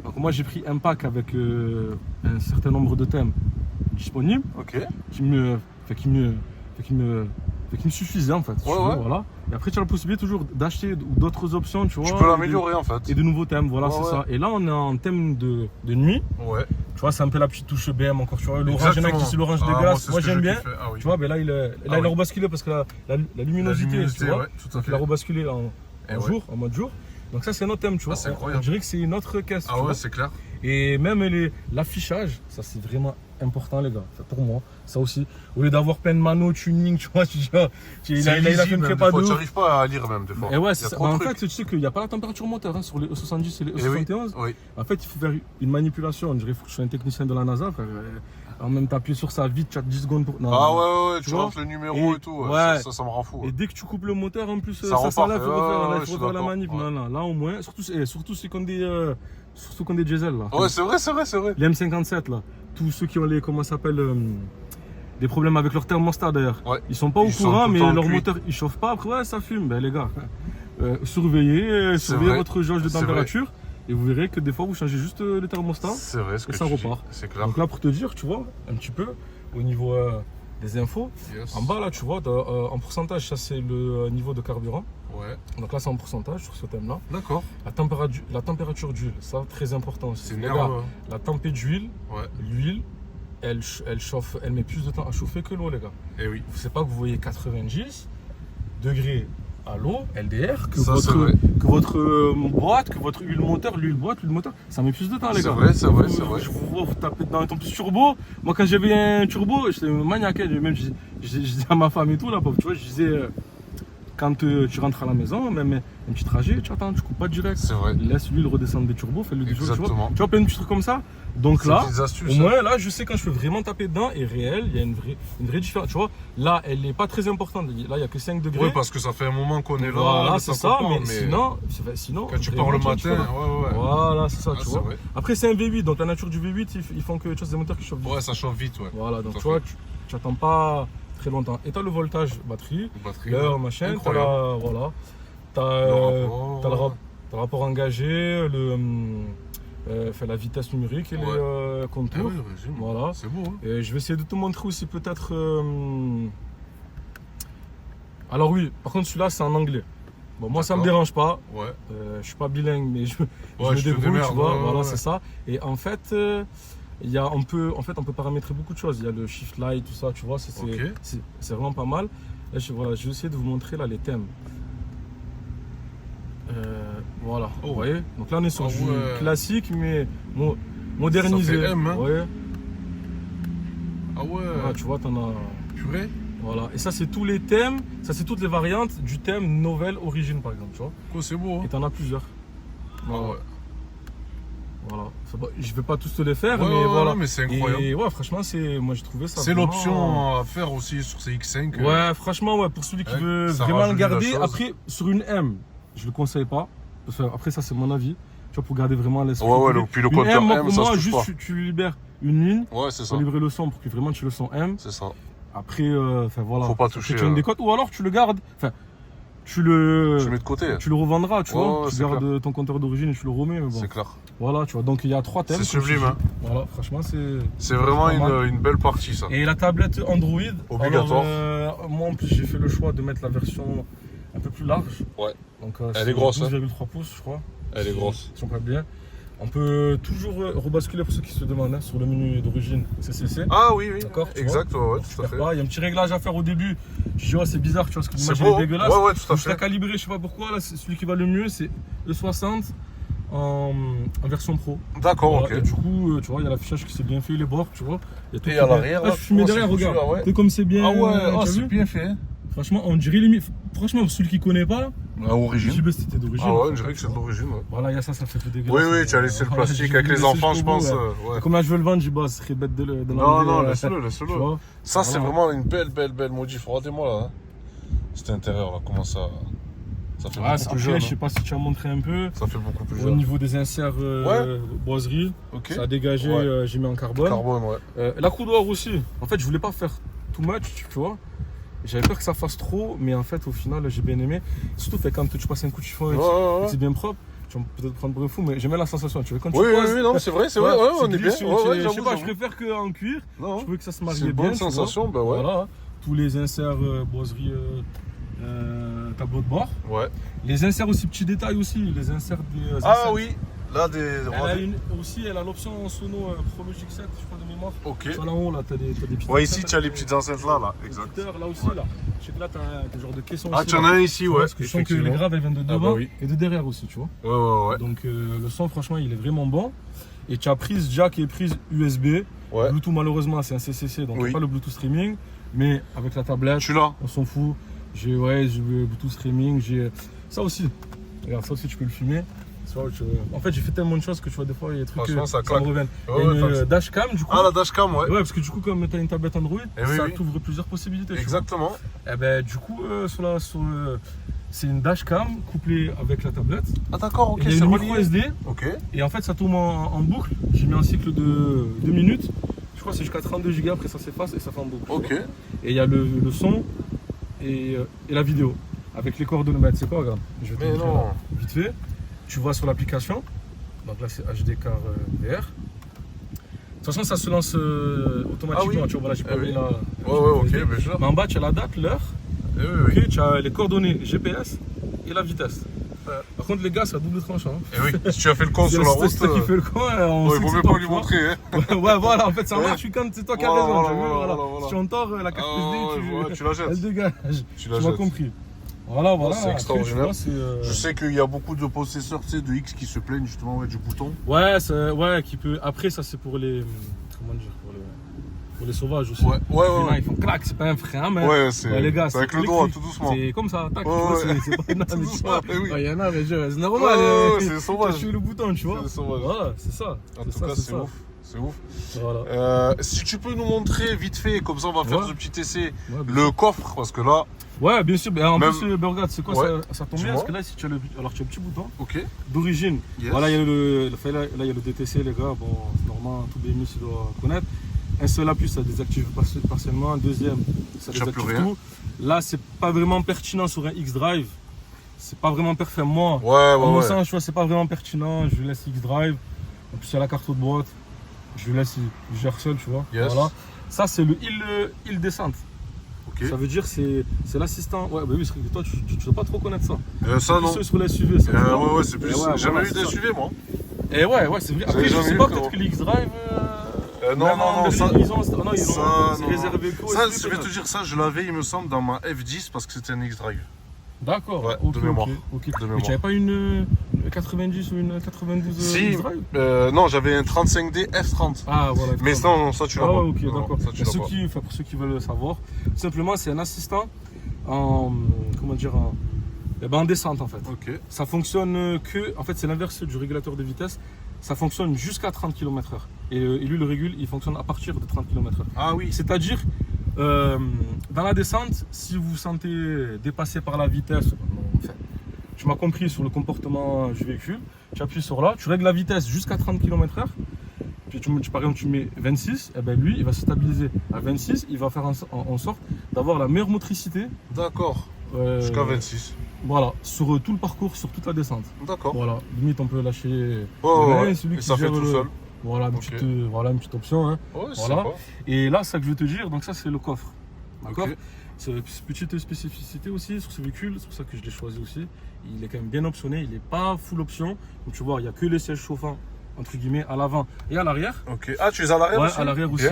Donc moi, j'ai pris un pack avec un certain nombre de thèmes disponibles qui me suffisaient en fait. Voilà. Et après, tu as la possibilité toujours d'acheter d'autres options, tu vois. Tu peux l'améliorer en fait. Et de nouveaux thèmes, voilà, c'est ça. Et là, on est en thème de nuit. Ouais. Tu vois, c'est un peu la petite touche BM encore, tu vois. L'orange, il y en a qui c'est l'orange dégueulasse. Moi, j'aime bien. Tu vois, mais là, il a rebasculé parce que la luminosité, tu vois. Il a rebasculé en jour, en mode jour. Donc ça, c'est notre thème, tu vois. C'est incroyable. On dirait que c'est une autre caisse. Ah ouais, c'est clair. Et même l'affichage, ça c'est vraiment important, les gars. Ça, pour moi, ça aussi. Au lieu d'avoir plein de manos, tuning, tu vois, il a fait une prépa de. Tu n'arrives pas à lire même des fois. Et ouais, c'est ça. En fait, tu sais qu'il n'y a pas la température moteur sur les E70 et les E71. Oui. En fait, il faut faire une manipulation. On dirait qu'il faut que je sois un technicien de la NASA, frère. En même t'appuies sur ça vite, tu as 10 secondes pour. Non, ouais, tu rentres le numéro et tout. Ça me rend fou. Et dès que tu coupes le moteur, en plus, ça s'enlève, il faut refaire la manip. Non, là au moins, surtout c'est comme des diesel là. Ouais, c'est vrai. Les M57 là, tous ceux qui ont comment ça s'appelle, des problèmes avec leur thermostat d'ailleurs. Ouais. Ils sont pas au courant, mais leur moteur il chauffe pas. Après, ouais, ça fume. Ben les gars, surveillez votre jauge de température. Et vous verrez que des fois vous changez juste le thermostat et ça repart. C'est clair. Donc là pour te dire, tu vois, un petit peu au niveau des infos, en bas là tu vois, en pourcentage ça c'est le niveau de carburant. Ouais. Donc là c'est en pourcentage sur ce thème là. D'accord. La température d'huile, ça très important. C'est nerveux. La température d'huile, l'huile, elle chauffe, elle met plus de temps à chauffer que l'eau les gars. Et oui. C'est pas que vous voyez 90 degrés à l'eau, LDR, que ça, votre boîte, que votre huile moteur, l'huile moteur, ça met plus de temps les gars. C'est vrai. Je vous vois, vous tapez dedans, en plus turbo. Moi quand j'avais un turbo, j'étais maniaque, même je disais à ma femme et tout là, tu vois, je disais quand tu rentres à la maison, même un petit trajet, tu attends, tu coupes pas direct. C'est vrai. Laisse l'huile redescendre des turbos, fais-le du jour, tu vois, plein de petits trucs comme ça. Donc là, astuces, au moins là, je sais quand je peux vraiment taper dedans et réel, il y a une vraie différence. Tu vois, là, elle n'est pas très importante. Là, il n'y a que 5 degrés. Oui, parce que ça fait un moment qu'on est là. Voilà, c'est ça, mais sinon. Quand tu pars le matin, Voilà, c'est ça, tu vois. Après, c'est un V8, donc la nature du V8, ils font que tu as des moteurs qui chauffent vite. Ouais, ça chauffe vite, ouais. Voilà, donc tu vois, tu n'attends pas très longtemps. Et tu as le voltage batterie, l'heure, machin, tu as le rapport engagé, la vitesse numérique et les contours. Voilà. C'est beau. Hein. Et je vais essayer de te montrer aussi peut-être. Alors oui, par contre celui-là c'est en anglais. Bon, moi ça me dérange pas. Ouais. Je suis pas bilingue, mais je me débrouille, tu vois. Voilà, c'est ça. Et en fait, on peut paramétrer beaucoup de choses. Il y a le shift light, tout ça, tu vois. C'est vraiment pas mal. Là, je vais essayer de vous montrer là les thèmes. Voilà, vous voyez. Donc là on est sur du classique mais modernisé. Ça fait M, hein. Ouais. Ah ouais. Voilà, tu vois, t'en as. Purée. Voilà. Et ça c'est tous les thèmes, ça c'est toutes les variantes du thème nouvelle origine par exemple, tu vois. Quoi, c'est beau. Hein. Et t'en as plusieurs. Voilà. Ah ouais. Voilà. Je vais pas tous te les faire, mais voilà. Mais c'est incroyable. Et ouais, franchement, moi j'ai trouvé ça. C'est l'option à faire aussi sur ces X5. Ouais, franchement, ouais, pour celui qui veut vraiment le garder. Après, sur une M, je le conseille pas. Parce que après, ça c'est mon avis. Tu vois, pour garder vraiment l'esprit. Ouais, donc puis le compteur M, pour moi, juste tu libères une ligne. Ouais, c'est ça. Pour livrer le son pour que vraiment tu le son M. C'est ça. Après, voilà. Faut pas toucher. Tu as une décote ou alors tu le gardes. Enfin, tu le mets de côté. Tu le revendras, tu vois. Tu gardes ton compteur d'origine et tu le remets. Bon. C'est clair. Voilà, tu vois. Donc il y a 3 thèmes. C'est sublime. Hein. Voilà, franchement, c'est vraiment une belle partie, ça. Et la tablette Android. Obligatoire. Alors, moi, en plus, j'ai fait le choix de mettre la version un peu plus large. Ouais. Donc, elle est grosse. 12,3 pouces, je crois. Elle est grosse. Si on peut bien. On peut toujours rebasculer pour ceux qui se demandent sur le menu d'origine CCC. Ah oui. D'accord. Exact, ouais, tout à fait. Il y a un petit réglage à faire au début. Je dis, c'est bizarre, tu vois, parce que moi j'ai dégueulasse. Ouais, tout à fait. Je l'ai calibré, je sais pas pourquoi. Là, celui qui va le mieux, c'est E60 en version pro. D'accord, voilà. ok. Et du coup, tu vois, il y a l'affichage qui s'est bien fait, les bords, tu vois. Et à l'arrière, là, je suis mis derrière, regarde. C'est comme c'est bien. Ah ouais, c'est bien fait. Franchement, on dirait limite. Franchement, celui qui connaît pas. Origine. Je c'était d'origine. Ah ouais, on dirait que c'est d'origine. Ouais. Voilà, il y a ça fait tout dégueulasse. Oui, tu as laissé le plastique avec les enfants, je pense. Ouais. Comme là, je veux le vendre, je dis, ce serait bête de l'enlever. Non, laisse-le. Ça, c'est vraiment une belle modif. Regardez-moi là. Cet intérieur là, comment ça. Ça fait beaucoup plus jeune. Je sais pas si tu as montré un peu. Ça fait beaucoup plus jeune. Au niveau des inserts boiserie, ça a dégagé, j'ai mis en carbone. Carbone, ouais. La coudoir aussi. En fait, je voulais pas faire too much, tu vois. J'avais peur que ça fasse trop, mais en fait, au final, j'ai bien aimé. Surtout fait, quand tu passes un coup de chiffon et ouais. c'est bien propre, tu vas peut-être prendre pour un fou, mais j'aime bien la sensation. Tu vois, quand Oui, tu poses, oui, non, c'est vrai, on est bien. je sais pas, je préfère qu'en cuir. Non, je veux que ça se marie c'est une bien. bonne sensation, bah ouais. Voilà, tous les inserts, boiseries, tableau de bord. Ouais. Les inserts aussi, petits détails aussi, les inserts des. Ah oui, là des. Elle a l'option Sono Pro Logic 7, je crois de mémoire. Ok. Sur là en haut, là, t'as des petites. Ouais, ici tu as les petites enceintes là, exact. Là aussi, là. Je sais que là, t'as des genres de caissons. Ah, tu en as un ici, ouais. Parce que je sens que les graves, elles viennent de devant et de derrière aussi, tu vois. Ouais. Donc le son, franchement, il est vraiment bon. Et tu as prise jack et prise USB. Ouais. Bluetooth, malheureusement, c'est un CCC, donc pas le Bluetooth streaming. Mais avec la tablette, tu l'as. On s'en fout. J'ai le Bluetooth streaming. J'ai ça aussi. Regarde, ça aussi, tu peux le filmer. En fait, j'ai fait tellement de choses que tu vois, des fois, il y a des trucs qui me reviennent. Il y a une dashcam, du coup. Ah, la dashcam, ouais. Ouais, parce que du coup, comme tu as une tablette Android, ça t'ouvre plusieurs possibilités. Exactement. Et ben, du coup, c'est une dashcam couplée avec la tablette. Ah, d'accord, ok. Il y a une micro SD. Ok. Et en fait, ça tourne en boucle. J'ai mis un cycle de 2 minutes. Je crois que c'est jusqu'à 32 Go, après ça s'efface et ça fait en boucle. Ok. Et il y a le son et la vidéo. Avec les coordonnées. Bah, tu sais quoi, regarde. Je vais te montrer là, vite fait. Tu vois sur l'application, donc là c'est HD Car VR. De toute façon, ça se lance automatiquement. Tu vois, voilà, j'ai pas mis là. Ouais, ok, bien sûr. Mais en bas, tu as la date, l'heure. Ok, tu as les coordonnées GPS et la vitesse. Par contre, les gars, c'est à double tranchant. Et oui, si tu as fait le con sur la route. Si c'est toi qui fais le con, on il vaut mieux pas lui montrer. Ouais, voilà, en fait, ça marche quand c'est toi qui as raison. Voilà. Si tu entends la carte SD, tu la jettes. Elle dégage. Tu m'as compris. Voilà. C'est extraordinaire. Après, tu vois, je sais qu'il y a beaucoup de possesseurs de X qui se plaignent justement du bouton. Ouais, qui peut. Après, ça c'est pour les. Comment dire, pour les sauvages aussi. Ouais. Ils font clac, c'est pas un frein, mais. Ouais, c'est. Les gars, avec le doigt, tout doucement. C'est comme ça, tac. C'est pas tout doucement. Il y en a, mais c'est normal. C'est sauvage. Tu le bouton, tu vois. C'est sauvage. Voilà, c'est ça. En tout cas, c'est ouf. C'est ouf. Voilà. Si tu peux nous montrer vite fait, comme ça on va faire ce petit essai, le coffre, parce que là. Ouais, bien sûr. En plus, regarde, c'est quoi ça tombe bien parce que là, si tu as le petit bouton d'origine. Voilà, il y a le DTC, les gars. Bon, c'est normal, tout BMI, tu dois connaître. Un seul appui, ça désactive partiellement. Un deuxième, ça désactive tout. Là, c'est pas vraiment pertinent sur un X-Drive. C'est pas vraiment parfait. Moi, mon sens, je vois, c'est pas vraiment pertinent. Je laisse X-Drive. En plus, il y a la carte de boîte. Je laisse, je gère seul, tu vois. Voilà. Ça, c'est le hill descente. Ça veut dire c'est l'assistant. Ouais, bah oui, parce que toi, tu ne dois pas trop connaître ça. Ça, non. Sur les SUV, ça. Ouais, c'est plus. J'ai jamais eu des SUV, moi. Et ouais, c'est vrai. Après, je sais pas, peut-être que l'X-Drive. Non, ça. Ils ont c'est réservé que. Ça, je vais te dire ça, je l'avais, il me semble, dans ma F10 parce que c'était un X-Drive. D'accord, ouais, de mémoire. Mais tu n'avais pas une 90 ou une 92 Si, non, j'avais un 35D F30. Ah, voilà. Mais non, ça tu l'as pas. Ok, d'accord. Pour ceux qui veulent le savoir, tout simplement, c'est un assistant en descente en fait. Ça fonctionne que, en fait, c'est l'inverse du régulateur de vitesse. Ça fonctionne jusqu'à 30 km/h. Et lui, le régule, il fonctionne à partir de 30 km/h. Ah oui. C'est-à-dire, dans la descente, si vous vous sentez dépassé par la vitesse, tu m'as compris sur le comportement du véhicule, tu appuies sur là, tu règles la vitesse jusqu'à 30 km/h. Puis par exemple, tu mets 26, et ben lui, il va se stabiliser à 26, il va faire en sorte d'avoir la meilleure motricité. D'accord. Jusqu'à 26. Voilà, sur tout le parcours, sur toute la descente. D'accord. Voilà, limite on peut lâcher. Et ça fait tout seul. Voilà, une petite option. Hein. Voilà. Et là, ça que je veux te dire, donc ça c'est le coffre. D'accord. C'est une petite spécificité aussi sur ce véhicule, c'est pour ça que je l'ai choisi aussi. Il est quand même bien optionné, il n'est pas full option. Donc tu vois, il n'y a que les sièges chauffants entre guillemets à l'avant et à l'arrière. Ah, tu les as à l'arrière aussi? À l'arrière aussi.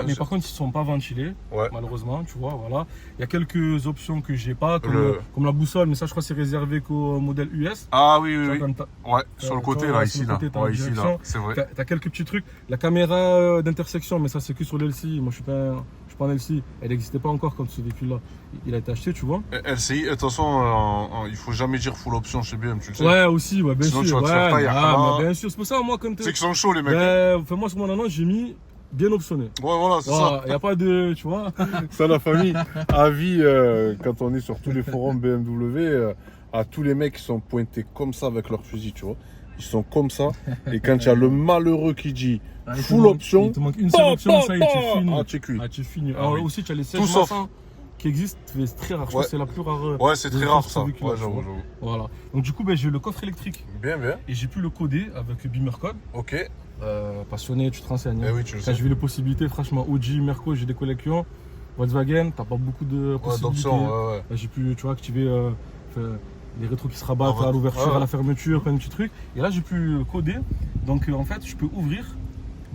Mais par contre, ils ne sont pas ventilés, malheureusement, tu vois, voilà. Il y a quelques options que j'ai pas, comme la boussole, mais ça, je crois que c'est réservé qu'au modèle US. Ah oui. Sur le côté, là, ici, là. Ici, là, c'est vrai. Tu as quelques petits trucs. La caméra d'intersection, mais ça, c'est que sur l'LCI. Moi, je suis pas un LCI. Elle n'existait pas encore comme ce véhicule-là. Il a été acheté, tu vois. LCI, de toute façon, il faut jamais dire full option chez BM, tu le sais. Ouais, aussi, bien sûr. Sinon, tu vas te faire taille. Bien sûr, c'est pour ça, moi, comme c'est qu'ils sont chauds, les mecs. Moi, sur mon annonce, j'ai mis bien optionné. Ouais, voilà, c'est ça. Il n'y a pas de, tu vois. Ça, la famille, avis, quand on est sur tous les forums BMW, à tous les mecs qui sont pointés comme ça avec leur fusil, tu vois. Ils sont comme ça. Et quand il y a le malheureux qui dit full option. Il te manque une seule option, ça y est, tu finis. Tu es cuit. Tu finis. Alors aussi, tu as les sièges massants. qui existe, c'est très rare. Je crois que c'est la plus rare. Ouais, c'est très rare ça. Ouais, véhicule-là, tu j'avoue, vois. j'avoue. Voilà. Donc du coup, j'ai eu le coffre électrique Bien, bien. et j'ai pu le coder avec Bimercode. Ok. Passionné, tu te renseignes. Eh oui, tu le Quand sais. j'ai vu les possibilités, franchement, Audi, Merco, j'ai des collections. Volkswagen, t'as pas beaucoup de possibilités. d'options, ouais. J'ai pu, tu vois, activer les rétros qui se rabattent Ah ouais. à l'ouverture, Ouais. à la fermeture, plein de petits trucs. Et là, j'ai pu coder. Donc en fait, je peux ouvrir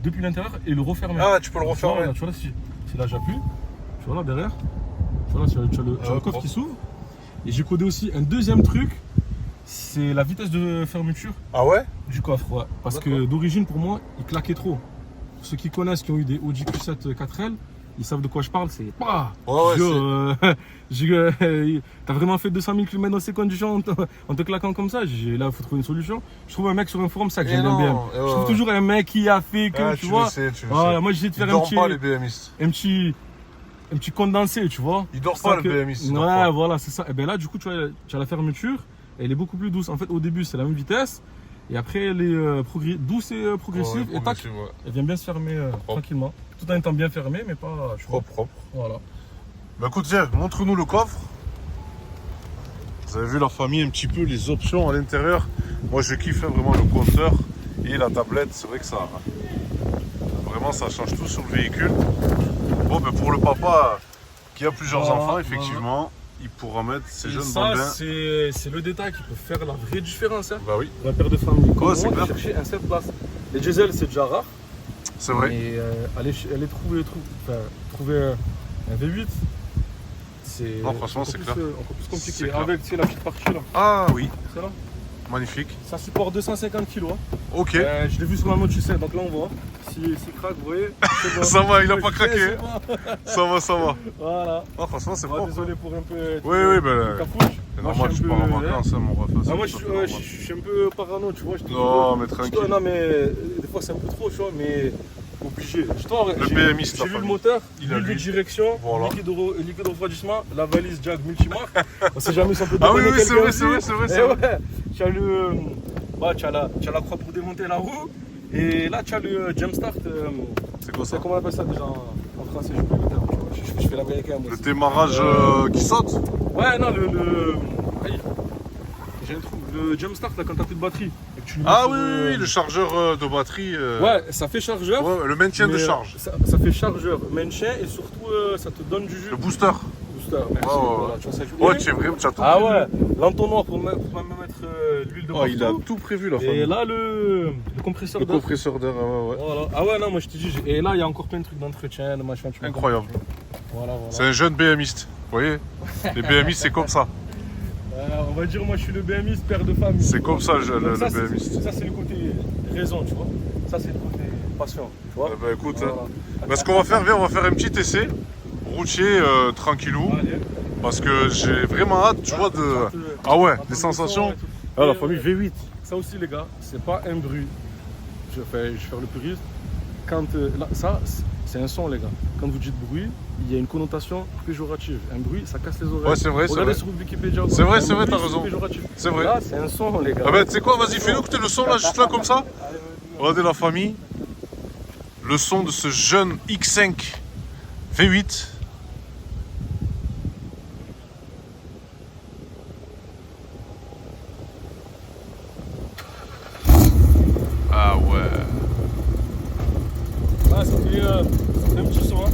depuis l'intérieur et le refermer. Ah, tu peux le Tu vois, refermer. là, tu vois, là, si là j'appuie, tu vois là derrière, tu vois là, tu as le coffre propre. qui s'ouvre. Et j'ai codé aussi un deuxième truc, c'est la vitesse de fermeture Ah ouais? du coffre. Ouais. Parce que D'accord. d'origine, pour moi, il claquait trop. Pour ceux qui connaissent, qui ont eu des Audi Q7 4L, ils savent de quoi je parle. C'est pas. T'as vraiment fait 200 000 km dans ces conditions en te claquant comme ça. Là, il faut trouver une solution. Je trouve un mec sur un forum, ça que j'aime bien. Je trouve toujours un mec qui a fait que, tu vois. Le sais, tu le Voilà, sais. moi, j'essaie de faire Ils dorment pas les BMistes. un petit condensé, tu vois. Ils dorment pas le BMiste. Ouais, voilà, c'est ça. Et bien là, du coup, tu vois, tu as la fermeture. Elle est beaucoup plus douce. En fait, au début, c'est la même vitesse. Et après, elle est douce et progressive. Et tac, elle vient bien se fermer tranquillement. Tout en étant bien fermée, mais pas. Tu vois. Propre. Voilà. Bah écoute, tiens, montre-nous le coffre. Vous avez vu la famille, un petit peu les options à l'intérieur. Moi, je kiffe vraiment le compteur et la tablette. C'est vrai que ça. Vraiment, ça change tout sur le véhicule. Bon, ben pour le papa qui a plusieurs enfants, effectivement, il pourra mettre ses jeunes bambins. C'est le détail qui peut faire la vraie différence. Hein. Bah oui, Pour un père de famille. Comme c'est moi, clair. chercher un 7 places. Les diesel, c'est déjà rare. c'est vrai. Mais aller trouver un V8, c'est Non, franchement, c'est clair. encore plus C'est compliqué. clair. Avec la petite partie là. Ah oui, C'est là. magnifique. Ça supporte 250 kg. Ok. Je l'ai vu sur la note, tu sais. Donc là, on voit. S'il craque, vous voyez. C'est bon. Ça va, il a pas Je sais, craqué. c'est bon. Ça va. Voilà. Ah, franchement, c'est Ouais, propre. désolé pour un peu. Oui, ben. Cafouche. C'est Moi, normal, je tu suis pars un en peu, vacances, hein, mon ref. Ah, moi, je tout à fait normal. suis un peu parano, tu vois. Non, mais tranquille. Non, mais des fois, c'est un peu trop, tu vois, mais obligé. Le BMiste, j'ai la vu le famille. moteur, Il a l'huile de lui. direction, Voilà. liquide refroidissement, la valise Jag multimarque. On sait jamais si on peut Ah oui, dépanner c'est quelqu'un vrai, aussi. c'est vrai. Et ouais, tu as tu as la croix pour démonter la roue. Et là, tu as le jump start. C'est quoi ça? Comment on appelle ça déjà en français? Je peux le terme, tu vois. Je fais l'américain, moi. Le aussi. démarrage qui saute? Ouais, non, aïe. J'ai un trou. Le jump start, là, quand t'as plus de batterie. Et que tu le mets Ah sur, oui, le chargeur de batterie. Ouais, ça fait chargeur. Ouais, le maintien de mais, charge. Ça fait chargeur, maintien et surtout ça te donne du jus. Le booster. Booster, merci. Ouais. Voilà, tu vois, ça joue. Ouais, tu es vraiment, tu as tout Ah prévu. ouais, l'entonnoir pour même mettre l'huile de Oh, il a partout. tout prévu la Et famille. là, le compresseur Le d'air. compresseur d'air, ouais. Voilà. Ah ouais, non, moi je te dis, et là, il y a encore plein de trucs d'entretien, de machin. Tu vois, Incroyable. Voilà. C'est un jeune BMiste. Vous voyez? Les BMistes, c'est comme ça. On va dire, moi je suis le BMiste, père de famille. C'est comme ça, le Donc ça, BMiste. Ça, c'est le côté raison, tu vois. Ça, c'est le côté passion, tu vois. Bah écoute, Voilà. bah, ce qu'on va faire, viens, on va faire un petit essai routier tranquillou. Allez. Parce que j'ai vraiment hâte, tu vois, de. Ah ouais, les sensations. Ah, la famille V8. Ça aussi, les gars, c'est pas un bruit. Je vais faire le puriste. Quand là, ça, c'est un son, les gars. Quand vous dites bruit, il y a une connotation péjorative. Un bruit, ça casse les oreilles. Ouais, c'est vrai, c'est Regardez vrai. sur Wikipédia. C'est vrai, Un c'est vrai, bruit, t'as raison. péjoratif. C'est vrai. Là, c'est un son, les gars. Ah ben, tu sais quoi, vas-y, fais-nous écouter le son là, juste là, comme ça. Allez, Regardez la famille. Le son de ce jeune X5 V8. Ah ouais. Ah, ça fait un petit son. Hein.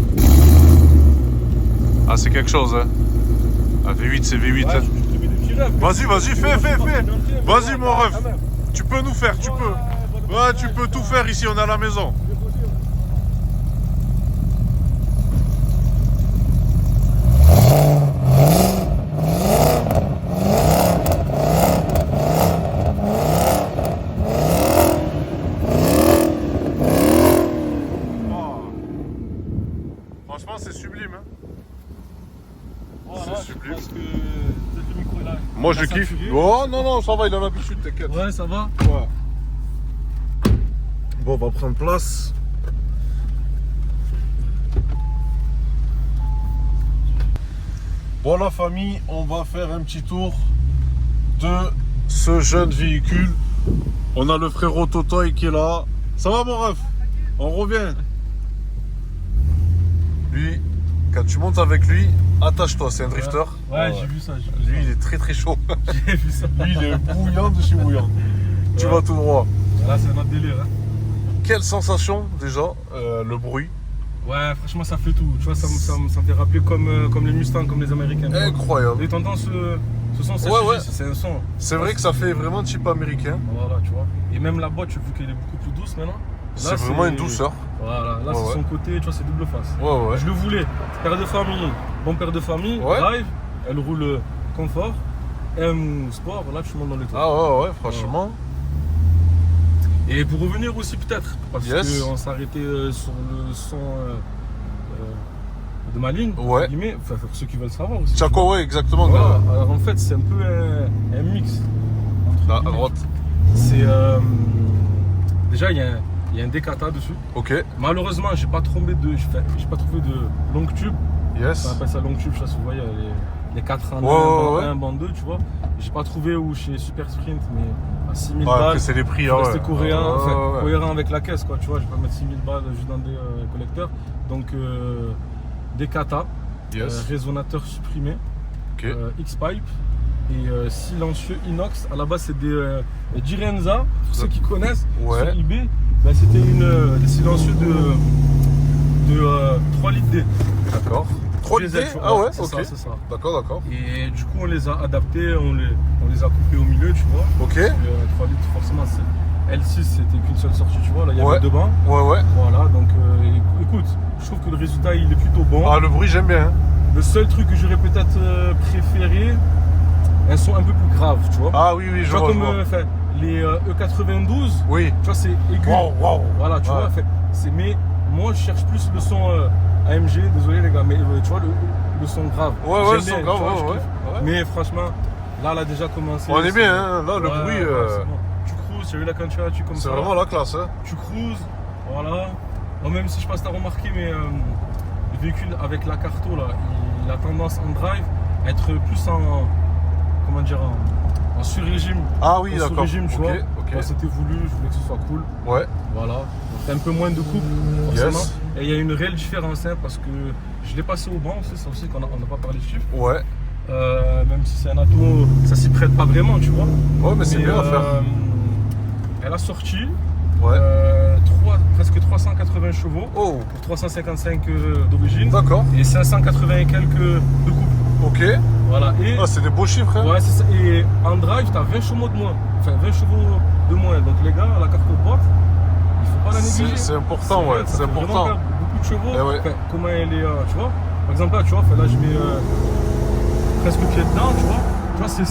Ah, c'est quelque chose, hein. Ah, V8, c'est V8. Ouais, hein. je te mets des petits rêves. Vas-y, fais. Vas-y, mon ref. Ah, merde. Tu peux nous faire, tu peux. Ouais, tu peux tout faire ici, on est à la maison. Franchement, c'est sublime. Hein. Voilà, C'est sublime. parce que peut-être le micro est là. Moi, je Ça kiffe. saturé. Oh non, ça va, il a l'habitude, t'inquiète. Ouais, ça va. Ouais. Bon, on va prendre place. Bon, la famille, on va faire un petit tour de ce jeune véhicule. On a le frérot Totoy qui est là. Ça va, mon ref? On revient. Lui, quand tu montes avec lui, attache-toi, c'est un drifter. Ouais, j'ai vu ça. J'ai vu Lui, il est très très chaud. J'ai vu ça. Lui, il est bouillant de chez bouillant. Tu vas tout droit. Là, c'est notre délire. Hein. Quelle sensation déjà, le bruit. Ouais, franchement, ça fait tout. Tu vois, ça me fait rappeler comme les Mustangs, comme les Américains. Incroyable. Et t'entends ce son, c'est un son. C'est vrai que ça fait vraiment type américain. Voilà, tu vois. Et même la boîte, tu vois qu'elle est beaucoup plus douce maintenant. C'est vraiment une douceur. Voilà, là, c'est son côté, tu vois, c'est double face. Ouais. Je le voulais. Père de famille, bon père de famille, drive, elle roule confort. M sport, là, tu montes dans les tours. Ah ouais, franchement. Et pour revenir aussi peut-être, parce qu'on s'arrêtait sur le son de ma ligne, guillemets, enfin, pour ceux qui veulent savoir aussi. Tiens quoi, ouais, exactement. Voilà. Alors en fait, c'est un peu un mix. Là, à droite. C'est déjà il y a un décata dessus. Ok. Malheureusement, j'ai pas trouvé de long tube. Yes. On appelle ça long tube, je sais pas si vous voyez les 4 en 1, bande 2, tu vois. J'ai pas trouvé où chez Super Sprint, mais à 6000 balles. C'est les prix, C'était cohérent avec la caisse, quoi, tu vois. Je vais pas mettre 6000 balles juste dans des collecteurs. Donc, des kata, résonateur supprimé, X-Pipe et silencieux inox. À la base, c'est des Girenza, pour ceux qui connaissent, sur eBay. Ben, c'était des silencieux de 3 litres D. D'accord. 3 litres D. Ah ouais, c'est ok. ça. D'accord. Et du coup, on les a adaptés, on les a coupés au milieu, tu vois. Ok. 3 litres, forcément, L6, c'était qu'une seule sortie, tu vois. Là, il y avait deux bancs. Ouais. Voilà, donc écoute, je trouve que le résultat, il est plutôt bon. Ah, le bruit, j'aime bien. Le seul truc que j'aurais peut-être préféré, un son un peu plus grave, tu vois. Ah oui, je vois. Comme les E92, tu vois, c'est aigu. Wow. Voilà, tu vois, mais moi, je cherche plus le son AMG, désolé les gars, mais tu vois, le son grave. Ouais, le son grave, ouais. Mais franchement, là, elle a déjà commencé. On est bien, hein. Là, le bruit. Tu cruises, tu as vu la cancha, tu comme ça. C'est vraiment la classe, hein. Tu cruises, voilà. Bon, même si je sais pas si t'as remarqué, mais le véhicule avec la carto, là, il a tendance en drive à être plus en sur-régime. Ah oui, d'accord. Sur-régime, tu vois. C'était voulu, je voulais que ce soit cool. Ouais. Voilà. Donc, t'as un peu moins de coupe, forcément. Et il y a une réelle différence, hein, parce que je l'ai passé au banc aussi, ça aussi qu'on n'a pas parlé de chiffres. Ouais. Même si c'est un atout, ça s'y prête pas vraiment, tu vois. Ouais, mais c'est bien à faire. Elle a sorti presque 380 chevaux pour 355 d'origine. D'accord. Et 580 et quelques de coupe. Ok. Voilà. Et c'est des beaux chiffres, hein. Ouais, c'est ça. Et en drive, tu as 20 chevaux de moins. Enfin, 20 chevaux de moins. Donc les gars, la carte aux boîtes, il faut pas la négliger. C'est important, c'est important. Beaucoup de chevaux. Enfin, comment elle est, tu vois. Par exemple, là, tu vois, là, je mets presque pied dedans, tu vois. Tu vois, c'est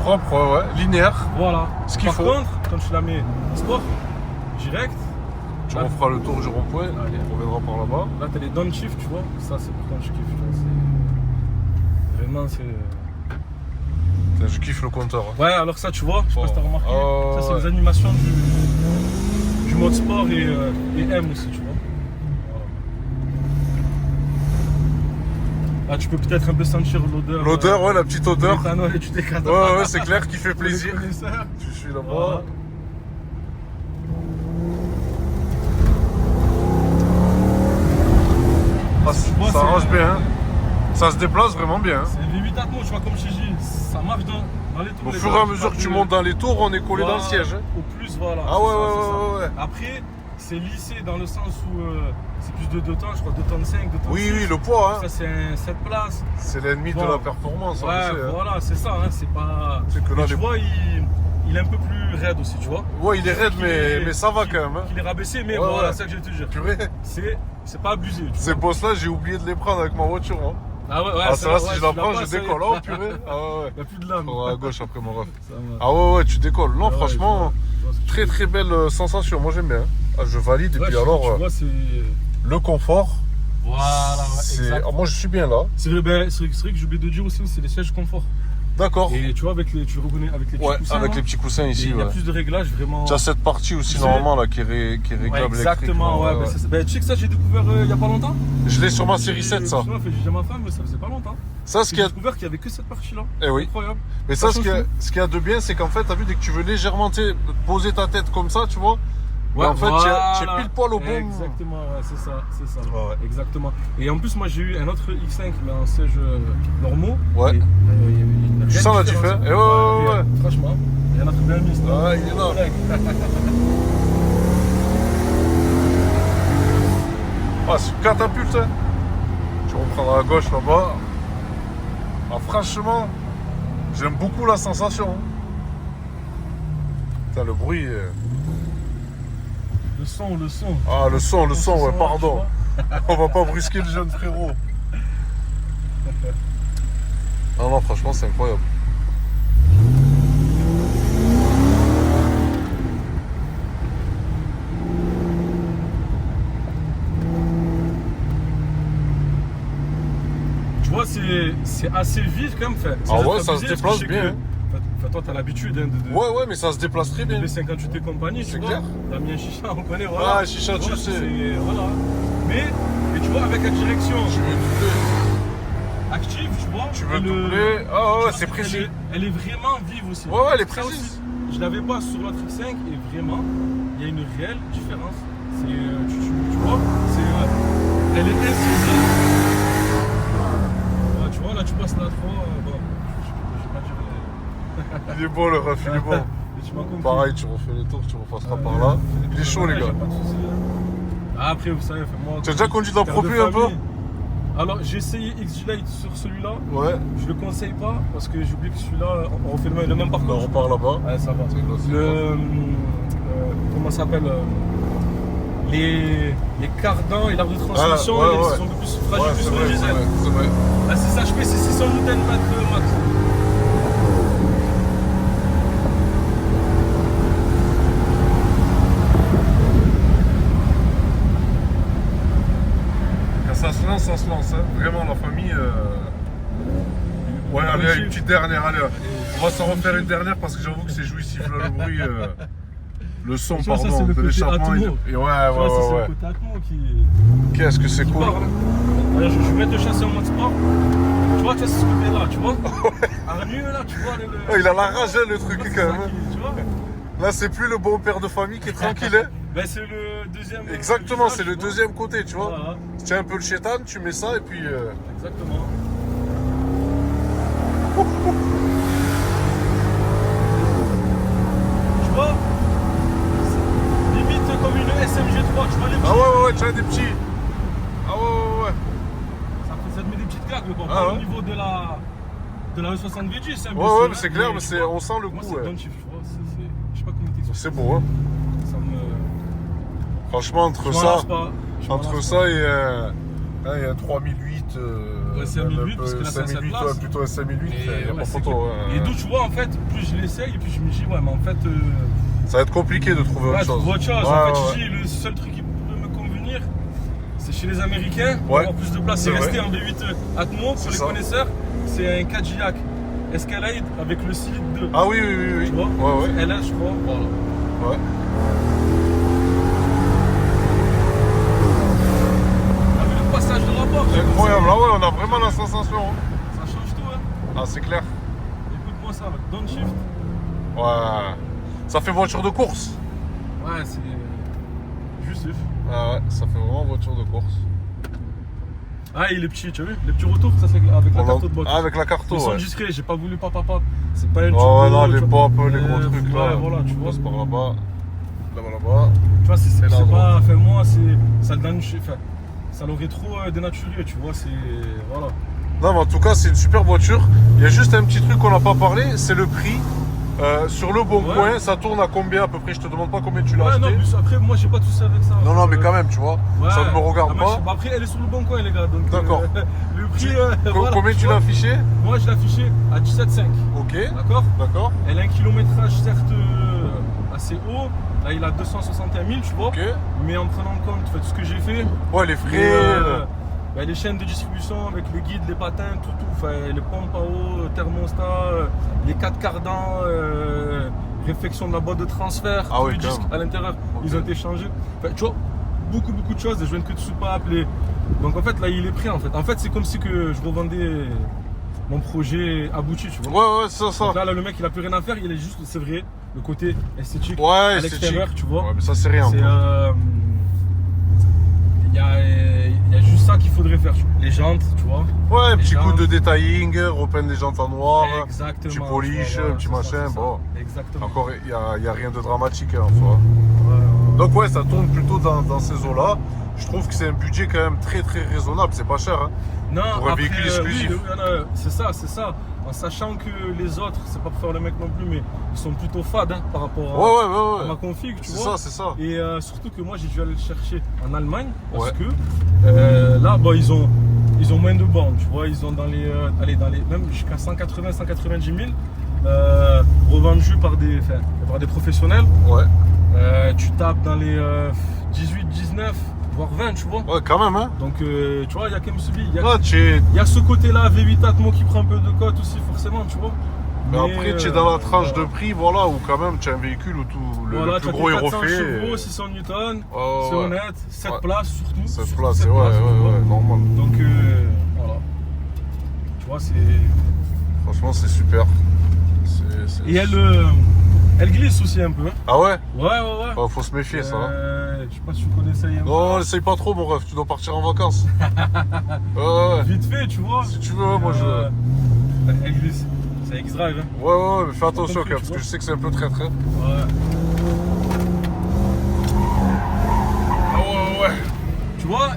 propre, linéaire. Voilà. Ce qu'il faut. Par contre, quand tu la mets sport, direct. Tu refera le tour du rond-point, on reviendra par là-bas. Là, tu as les downshift, tu vois. Ça, c'est par contre, je kiffe. Vraiment, c'est. Je kiffe le compteur. Hein. Ouais, alors ça, tu vois, je sais pas si t'as remarqué. Ça, c'est les animations du mode sport et M aussi, tu vois. Voilà. Là, tu peux peut-être un peu sentir l'odeur. L'odeur, la petite odeur. Et tu décades. Ouais, c'est clair qui fait plaisir. Tu suis là-bas. Voilà. Ça arrange bien. Ça se déplace vraiment bien. C'est les 8 atmos, tu vois, comme je dis, ça marche dans les tours. Au fur et à mesure que tu montes dans les tours, on est collé dans le siège. Au plus, voilà. Ah ouais. Après, c'est lissé dans le sens où c'est plus de 2 tonnes, je crois 2 tonnes 5, 2 tonnes 6. Oui, le poids. Ça, c'est un 7 places. C'est l'ennemi de la performance. Ouais, voilà, c'est ça. C'est pas. C'est que là, tu vois, il est un peu plus raide aussi, tu vois. Ouais, il est raide, mais ça va quand même. Il est rabaissé, mais voilà, c'est ça que je vais te dire. Purée. C'est pas abusé. Ces bosses-là, j'ai oublié de les prendre avec ma voiture. Hein. Ah ouais, ça, si je la prends, je décolle. Oh purée. Ah ouais. Il n'y a plus de lame. À gauche après mon ref. Ah ouais, tu décolles. Non, franchement, très très belle sensation. Moi j'aime bien. Je valide. Et puis alors, tu vois, c'est le confort. Voilà, moi je suis bien là. C'est vrai que j'ai oublié de dire aussi, c'est les sièges confort. D'accord. Et tu vois, tu le reconnais avec les petits coussins. Avec les petits coussins ici. Il y a plus de réglages vraiment. Tu as cette partie aussi normalement là qui est réglable. Exactement, tu sais que ça j'ai découvert il y a pas longtemps. Je l'ai sur ma série 7 ça. J'ai dit à ma femme, mais ça faisait pas longtemps. J'ai découvert qu'il y avait que cette partie là. Oui. Incroyable. Mais ça, ce qu'il y a de bien, c'est qu'en fait, t'as vu, dès que tu veux légèrement poser ta tête comme ça, tu vois, Ouais, en fait, voilà. tu es pile poil au bon. Exactement, ouais, c'est ça. Ouais. Exactement. Et en plus, moi j'ai eu un autre X5 mais en siège normaux. Ouais. Et, Tu sens la différence. Et ouais. Franchement, il y en a tout bien mis. Ouais, il est là. Ah, c'est une catapulte, hein. Tu reprendras à gauche là-bas. Ah, franchement, j'aime beaucoup la sensation. Hein. Putain, le bruit. Le son. Ah, le son, ouais, pardon. On va pas brusquer le jeune frérot. Non, franchement, c'est incroyable. Tu vois, c'est assez vif quand même. Fait. Ah ouais, ça se déplace bien. Toi, t'as l'habitude hein, de. Ouais, mais ça se déplace très bien. Les 58 et compagnie, C'est tu clair. vois. T'as mis un chicha, on connaît, voilà. Ah, chicha, tu sais. Voilà. Mais tu vois, avec la direction Tu veux doubler. active, tu vois. Tu veux et doubler. Ah ouais, tu c'est vois, précis. Elle est vraiment vive aussi. Ouais, elle est Ça précise. aussi, je l'avais pas sur l'autre X5 et vraiment, il y a une réelle différence. C'est, tu vois, elle est incisive. Ouais, tu vois, là, tu passes la 3. Bon, je vais pas dire. Il est bon le ref, il est bon. Mais tu m'as compris. Pareil, tu refais le tour, tu repasseras par là. Il est chaud, les gars. J'ai pas de soucis, hein. Ah, après, vous savez, moi. Tu as déjà conduit de la père Pro Plus de un peu? famille. Alors, j'ai essayé XG Lite sur celui-là. Ouais. Je le conseille pas parce que j'oublie que celui-là, on refait le même On parcours. repart là-bas. Ouais, ça va. C'est Comment ça s'appelle les cardans et l'arbre de transmission, ouais. ils sont un peu plus fragiles Ouais, que c'est sur vrai, le c'est diesel. vrai, c'est vrai. La 6 HP, c'est 600 Nm max. Quand ça se lance. Hein. Vraiment, la famille. Ouais, allez, une petite dernière. Allez, on va s'en refaire une dernière parce que j'avoue que c'est jouissif là, le bruit. Le son, Tu vois, ça, pardon, c'est le de côté l'échappement. Atmo. Et Tu vois, ça, c'est ouais. le côté Atmo qui Qu'est-ce que c'est cool. part. Regarde, je vais mettre le châssis en mode sport. Tu vois, c'est ce côté-là, tu vois. Hargneux, là, tu vois. Oh, il a la rage, hein, le truc, c'est quand ça même. tu vois. Là, c'est plus le bon père de famille qui est tranquille. Hein. Ben, c'est le deuxième. Exactement, visage, c'est le tu vois. deuxième côté, tu vois. Voilà, Tiens un peu le chétan, tu mets ça et puis. exactement. Tu vois, limite comme une SMG3, tu vois les petits. Ah ouais, tu as des petits. Ah ouais. Ça te met des petites claques, mais bon, Ah pas ouais. au niveau de la E60 VG, c'est un Ouais, mais c'est clair, mais tu vois, on sent le moi, coup. c'est Ouais. downshift, tu vois, je sais pas comment t'expliquer. C'est beau, hein. Ça me. Franchement, entre Je m'en ça, lasse pas. Je m'en entre lasse ça et un 3008. Ouais, c'est un 1008, parce que là, c'est un 5008, 7 places. plutôt un 5008, il n'y a ouais, pas c'est photo. clair. Ouais. Et d'où tu vois, en fait, plus je l'essaye, et puis je me dis, ouais, mais en fait. Ça va être compliqué de trouver Ouais, autre chose. autre chose. Ouais, En fait, ouais. je dis, le seul truc qui peut me convenir, c'est chez les Américains, pour Ouais. avoir plus de place. C'est C'est resté vrai. en V8 Atmo, C'est pour les ça. connaisseurs, c'est un Cadillac Escalade avec le Cylindre 2. Ah oui. Tu vois Ouais. LS, je crois. Voilà. Ouais. Ah, mais le passage de la porte, C'est incroyable, là ouais, on a vraiment la sensation. Hein. ça change tout, hein. Ah, c'est clair. Écoute-moi ça, downshift. Ouais. Ça fait voiture de course. Ouais, c'est. Justif. Ah ouais, ça fait vraiment voiture de course. Ah, et les petits, tu as vu? Les petits retours, ça c'est avec la carte de boîte. Ah, avec la carte, Ils sont ouais. discrets, j'ai pas voulu papa. C'est pas un Oh, là, tu les vois. pop, les gros trucs là. Ouais, voilà, tu vois. Passe par là-bas. Là-bas. Tu vois, c'est là, pas. Enfin, moi, ça le donne. Enfin, ça l'aurait trop dénaturé, tu vois, c'est. Voilà. Non, mais en tout cas, c'est une super voiture. Il y a juste un petit truc qu'on n'a pas parlé, c'est le prix. Sur le bon Ouais. coin, ça tourne à combien à peu près? Je te demande pas combien tu l'as Ouais, acheté. non, plus après, moi, j'ai pas tout ça avec ça. Non, mais quand même, tu vois, Ouais. ça ne me regarde Ah, moi, pas. après, elle est sur le bon coin, les gars. Donc, D'accord. le prix. Combien voilà, tu vois. l'as affiché? Moi, je l'ai affiché à 17,5. Ok, D'accord. d'accord. Elle a un kilométrage, certes, assez haut. Là, il a 261 000, tu vois. Ok. Mais en prenant en compte tout ce que j'ai fait. Ouais, les frais. Les chaînes de distribution avec les guides, les patins, tout, enfin, les pompes à eau, thermostat, les 4 cardans, réflexion de la boîte de transfert, Ah tous oui, les quand disques même. à l'intérieur, Ok. ils ont été changés. Enfin, tu vois, beaucoup de choses, des joints que de soupape. Donc en fait, là, il est prêt en fait. En fait, c'est comme si que je revendais mon projet abouti, tu vois. Ouais, c'est ça. Donc là, le mec, il a plus rien à faire, il est juste, c'est vrai, le côté esthétique Ouais, à esthétique. l'extérieur, tu vois. Ouais, mais ça, c'est rien. C'est, quoi. il y a juste ça qu'il faudrait faire. Les jantes, tu vois. Ouais, un les petit coup jantes. de detailing, repeindre les jantes en noir, Exactement. petit polish, tu vois, un petit c'est ça, machin. c'est ça. Bon, Exactement. encore, il n'y a rien de dramatique hein, en soi. Ouais. Donc ouais, ça tourne plutôt dans ces eaux-là. Je trouve que c'est un budget quand même très très raisonnable, c'est pas cher. Hein. Non, Pour un après, véhicule exclusif. oui, c'est ça. En sachant que les autres, c'est pas pour faire le mec non plus, mais ils sont plutôt fades hein, par rapport à ma config, tu vois. C'est ça. Et surtout que moi, j'ai dû aller le chercher en Allemagne parce Ouais. que là, bah, ils ont moins de bornes, tu vois. Ils ont dans les même jusqu'à 190 000 revendus par des professionnels. Ouais. Tu tapes dans les 18, 19, voire 20, tu vois. Ouais, quand même, hein. Donc, tu vois, il y a quand même celui. Là, Il y a ce côté-là, V8 Atmo qui prend un peu de cote aussi, forcément, tu vois. mais après, tu es dans la tranche de prix, voilà, où quand même tu as un véhicule où tout le plus gros est 400 refait. chevaux, 600 newtons, Oh, c'est ouais. honnête, 7 Ouais. places surtout. 7 surtout places, 7 ouais, places, tu vois. ouais, normal. Donc, voilà. Tu vois, c'est. Franchement, c'est super. Et elle glisse aussi un peu. Hein. Ah ouais? Ouais. Oh, faut se méfier, ça. Hein. Je sais pas si tu connais ça. Non, essaye pas trop, mon ref, tu dois partir en vacances. Ouais. Vite fait, tu vois. Si tu veux, moi je. Elle glisse. C'est X-Drive. Hein. Ouais, mais fais attention compris, quand même, parce tu que vois. je sais que c'est un peu traître. Hein. Ouais. Ah ouais. Tu vois,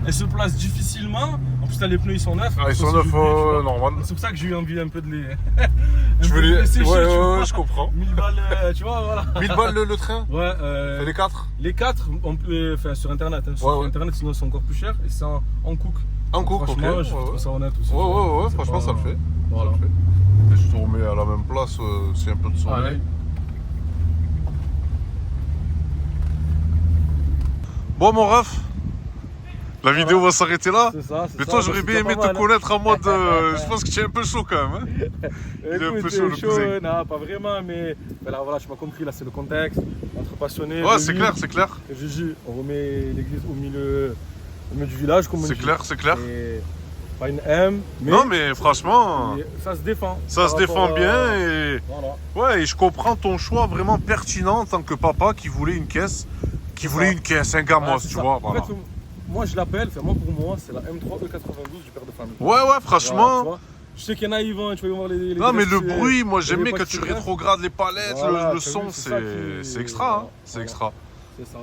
elle se place difficilement. En plus, là, les pneus ils sont neufs. Ah, ils sont Ça, neufs, c'est du prix, tu vois. normal. C'est pour ça que j'ai eu envie un peu de les. Tu veux les. sécher, tu vois. Ouais, je comprends. 1000 balles, tu vois, voilà. 1000 balles le train? Ouais, Fais les 4? les 4, sur internet. Hein, sur Ouais. internet, sinon c'est encore plus cher. Et c'est en cook. En coupe, ok. Franchement, je trouve ça honnête aussi. Ouais, C'est franchement, pas- ça le fait. Voilà. Ça le fait. Et je te remets à la même place, c'est un peu de soleil. Allez. Bon, mon ref, la vidéo va s'arrêter là. C'est ça. Mais toi, j'aurais bien aimé te connaître en mode. Je pense que tu es un peu chaud quand même. Hein. Il est un peu chaud, le cousin. Non, pas vraiment, mais là, voilà, tu m'as compris, là, c'est le contexte. Entre passionnés. Ouais, de c'est lui. clair, c'est clair. Et Gigi, on remet l'église au milieu du village, comme on dit. C'est clair. Et pas une M, mais. Non, mais franchement, ça se défend. ça Par se rapport défend à- bien. Et Voilà. ouais, et je comprends ton choix vraiment pertinent en tant que papa qui voulait une caisse. Un gamos, Ouais, c'est tu ça. vois. En Voilà. fait, moi je l'appelle, pour moi, c'est la M3 E92 du père de famille. Ouais, Voilà, tu franchement. vois. Je sais qu'il y en a, ils vont, tu vas voir les Non, mais le dressés, bruit, moi les j'aime bien potes quand tu qui se rétrogrades les palettes, Voilà, le t'as son, vu, c'est ça qui- c'est extra. Hein. voilà. C'est Voilà. extra. C'est ça.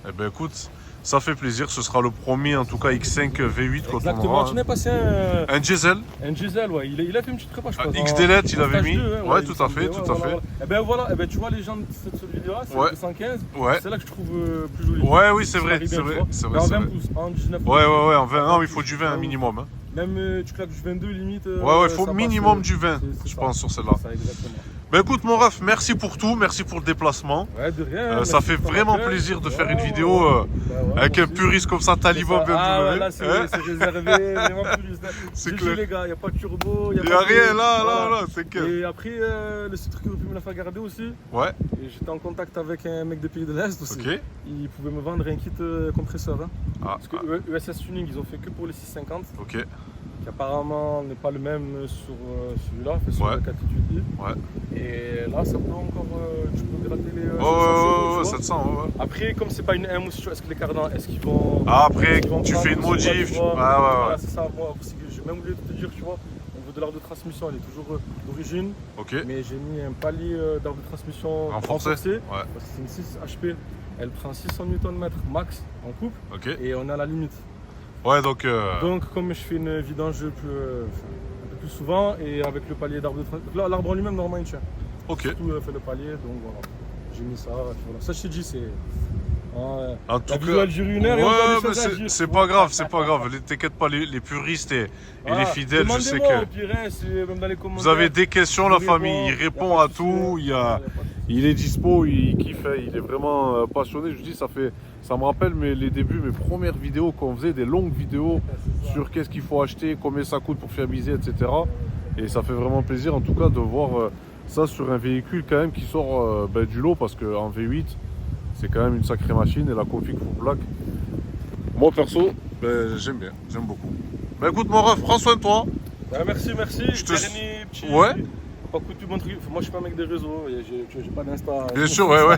Eh ben écoute, ça fait plaisir. Ce sera le premier, en tout cas, X5 V8 quand on Exactement, aura. tu n'es passé Un diesel. un diesel, ouais. Il a fait une petite prépa, je crois. X-Delete, il avait stage mis. 2, hein, Ouais, il tout me à fait, semblait, tout à fait. Et ben voilà, tu vois les gens de cette vidéo-là, c'est Ouais. 215. Ouais. C'est là que je trouve plus joli. Ouais, oui, c'est Ça vrai, marie c'est bien, vrai, tu vois. c'est Mais vrai, en c'est 20 vrai. pouces, en 19 Ouais, en pouces. 20. Non, il faut du 20 un minimum. Hein. Même tu claques du 22 limite. Ouais, il faut ça minimum passe, du 20, c'est je ça. pense, sur celle-là. C'est ça, exactement. Ben écoute, mon ref, merci pour tout, merci pour le déplacement. Ouais, de rien. Ça merci fait pour ton vraiment appel. plaisir de faire Ouais, une vidéo ouais, avec moi un aussi. puriste comme ça, Taliban BMW. Ah ouais, là c'est Hein. réservé, vraiment plus. C'est J'ai clair. dit, les gars, il n'y a pas de turbo, Il n'y pas a de- rien là, voilà. t'inquiète. Et après, le seul truc qui aurait pu me la faire garder aussi, Ouais, et j'étais en contact avec un mec des pays de l'Est aussi. ok. Il pouvait me vendre un kit compresseur. Hein. Ah, Parce que ESS Tuning, ils ont fait que pour les 650, ok. qui apparemment n'est pas le même sur celui-là, fait sur Ouais. le 418i. Ouais. Et là, ça peut encore, tu peux gratter les 700 Oh, chevaux, ouais, tu vois. 700, ouais. Après, comme c'est pas une M aussi, est-ce que les cardans, est-ce qu'ils vont. Ah, après, est-ce qu'ils vont tu prendre fais une aussi, modif. tu vois. Ah, ouais. Voilà, c'est ça, moi, parce que j'ai même oublié de te dire, tu vois, au niveau de l'arbre de transmission, elle est toujours d'origine, Ok. mais j'ai mis un palier d'arbre de transmission Renforcé. renforcé, Ouais, parce que c'est une 6 HP, elle prend 600 Nm max en coupe, ok. et on est à la limite. Ouais, donc. Donc, comme je fais une vidange un peu plus souvent, et avec le palier d'arbre de transmission, l'arbre en lui-même, normalement, il tient. Ok. Surtout fait le palier, donc voilà. J'ai mis ça, et puis voilà. Ça, je t'ai dit, c'est. En La tout vidéo cas. elle dure 1 heure et on a des Ouais, mais choses à dire, c'est tu pas vois. grave, c'est pas grave. T'inquiète pas, les puristes et les fidèles, je sais Demandez-moi, que. au pire, hein, c'est même dans les commentaires. Vous avez des questions, la Je famille. Il réponds, répond y a à pas de tout. souci. Il y a. Y a pas de souci. Il est dispo, il kiffe, hein, il est vraiment passionné. Je vous dis, ça me rappelle les débuts, mes premières vidéos qu'on faisait, des longues vidéos sur qu'est-ce qu'il faut acheter, combien ça coûte pour fiabiliser, etc. Et ça fait vraiment plaisir, en tout cas, de voir ça sur un véhicule quand même qui sort du lot, parce qu'en V8, c'est quand même une sacrée machine et la config full black. Moi perso, j'aime bien, j'aime beaucoup. Écoute, mon ref, prends soin de toi. Merci. Je te- Dernier petit. Ouais. pas coutu mon truc. Moi, je suis pas un mec des réseaux. J'ai pas d'Insta. Bien sûr, ouais.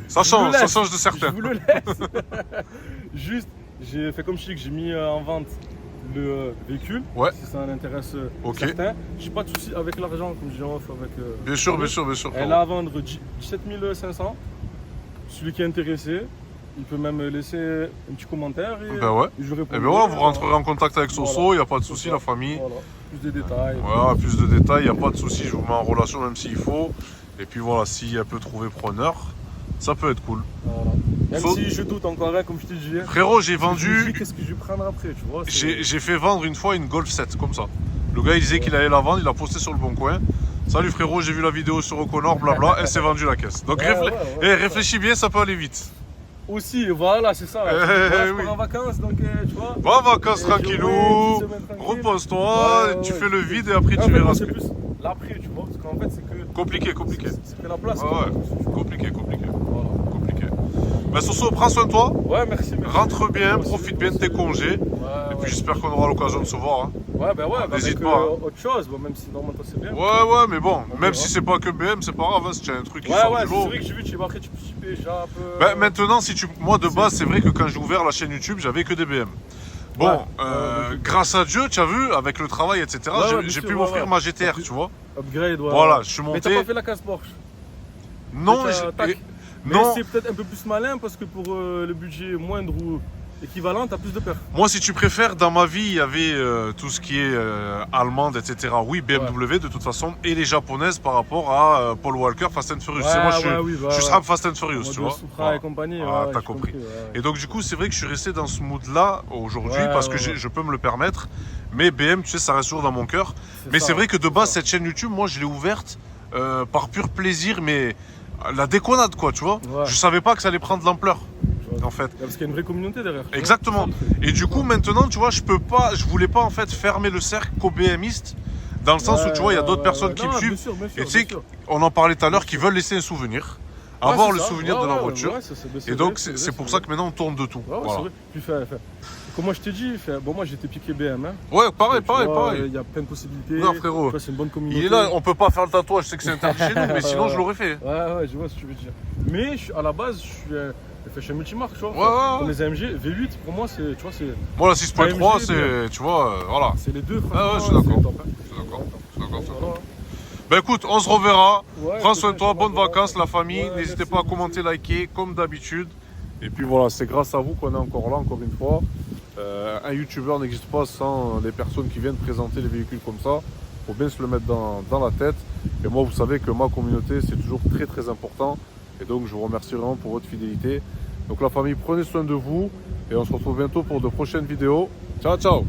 Ça change de certains. Je vous le laisse. Juste, j'ai fait comme je dis que j'ai mis en vente le véhicule. Ouais. Si ça en intéresse certains. J'ai pas de souci avec l'argent, comme je dis en off avec. Bien sûr. Elle a à vendre 17 500. Celui qui est intéressé, il peut même laisser un petit commentaire et, et je réponds. Et bien voilà, vous rentrerez en contact avec Soso, il n'y a pas de souci, la famille. Voilà. Plus de détails. Voilà, plus de détails, il n'y a pas de souci, je vous mets en relation même s'il faut. Et puis voilà, si elle peut trouver preneur, ça peut être cool. Voilà. Même si je doute encore, comme je t'ai dit. Frérot, j'ai vendu. Qu'est-ce que je vais prendre après, tu vois? J'ai fait vendre une fois une Golf 7, comme ça. Le gars il disait qu'il allait la vendre, il l'a posté sur le bon coin. Salut frérot, j'ai vu la vidéo sur O'Connor, blabla, elle s'est vendue la caisse. Donc réfléchis bien, ça peut aller vite. Aussi, voilà, c'est ça. Je pars en vacances, donc tu vois. Va en vacances tranquillou, repose-toi, tu fais le vide et après tu verras. C'est plus l'après, tu vois, parce qu'en fait c'est que. Compliqué. C'est que la place. Compliqué. Ben Soso, prends soin de toi. Ouais, merci. Rentre bien, profite bien de tes congés. Et puis j'espère qu'on aura l'occasion de se voir. Hein. N'hésite pas. Autre chose, même si normalement toi c'est bien. Ouais, mais bon, même si c'est pas que BM, c'est pas grave, hein, si tu as un truc qui sort du lot. C'est vrai que j'ai vu, tu vas après, tu peux chipper déjà un peu. Ben, maintenant, moi de base, c'est vrai que quand j'ai ouvert la chaîne YouTube, j'avais que des BM. Bon, grâce à Dieu, tu as vu, avec le travail, etc., j'ai pu m'offrir ma GTR, tu vois. Upgrade, Voilà, je suis monté. Mais t'as pas fait la casse Porsche? Non, mais c'est peut-être un peu plus malin parce que pour le budget moindre ou équivalent, t'as plus de peur. Moi, si tu préfères, dans ma vie, il y avait tout ce qui est allemande, etc. Oui, BMW de toute façon, et les japonaises par rapport à Paul Walker, Fast and Furious. Moi, je suis Fast and Furious, tu vois. Supra et compagnie. T'as compris. Et donc, du coup, c'est vrai que je suis resté dans ce mood-là aujourd'hui parce que je peux me le permettre. Mais BM, tu sais, ça reste toujours dans mon cœur. Mais c'est vrai que de base, cette chaîne YouTube, moi, je l'ai ouverte par pur plaisir, mais la déconnade, quoi, tu vois. Je savais pas que ça allait prendre de l'ampleur. En fait. Parce qu'il y a une vraie communauté derrière. Exactement. Et du coup, maintenant, tu vois, je voulais pas en fait fermer le cercle qu'aux BMistes, dans le sens où tu vois, il y a d'autres personnes qui me suivent. Et tu sais, on en parlait tout à l'heure, qui veulent laisser un souvenir, avoir le souvenir de la voiture. Et donc, c'est pour ça que maintenant, on tourne de tout. Voilà. Puis, comme moi je t'ai dit, moi j'étais piqué BM. Hein. Ouais, pareil. Il y a plein de possibilités. Non, frérot. C'est une bonne communauté. Il est là, on peut pas faire le tatouage, je sais que c'est interdit chez nous, mais sinon je l'aurais fait. Ouais, je vois ce que tu veux dire. Mais à la base, je suis chez multimarque, tu vois. Ouais. Pour les AMG, V8, pour moi, c'est, tu vois, c'est. Moi, la 6.3, c'est, tu vois, voilà. C'est les deux, franchement. Ouais, je suis d'accord. Ben écoute, on se reverra. Prends soin de toi, bonnes vacances, la famille. N'hésitez pas à commenter, liker, comme d'habitude. Et puis voilà, c'est grâce à vous qu'on est encore là, encore une fois. Un youtubeur n'existe pas sans les personnes qui viennent présenter les véhicules comme ça. Il faut bien se le mettre dans la tête. Et moi, vous savez que ma communauté, c'est toujours très important. Et donc, je vous remercie vraiment pour votre fidélité. Donc la famille, prenez soin de vous. Et on se retrouve bientôt pour de prochaines vidéos. Ciao.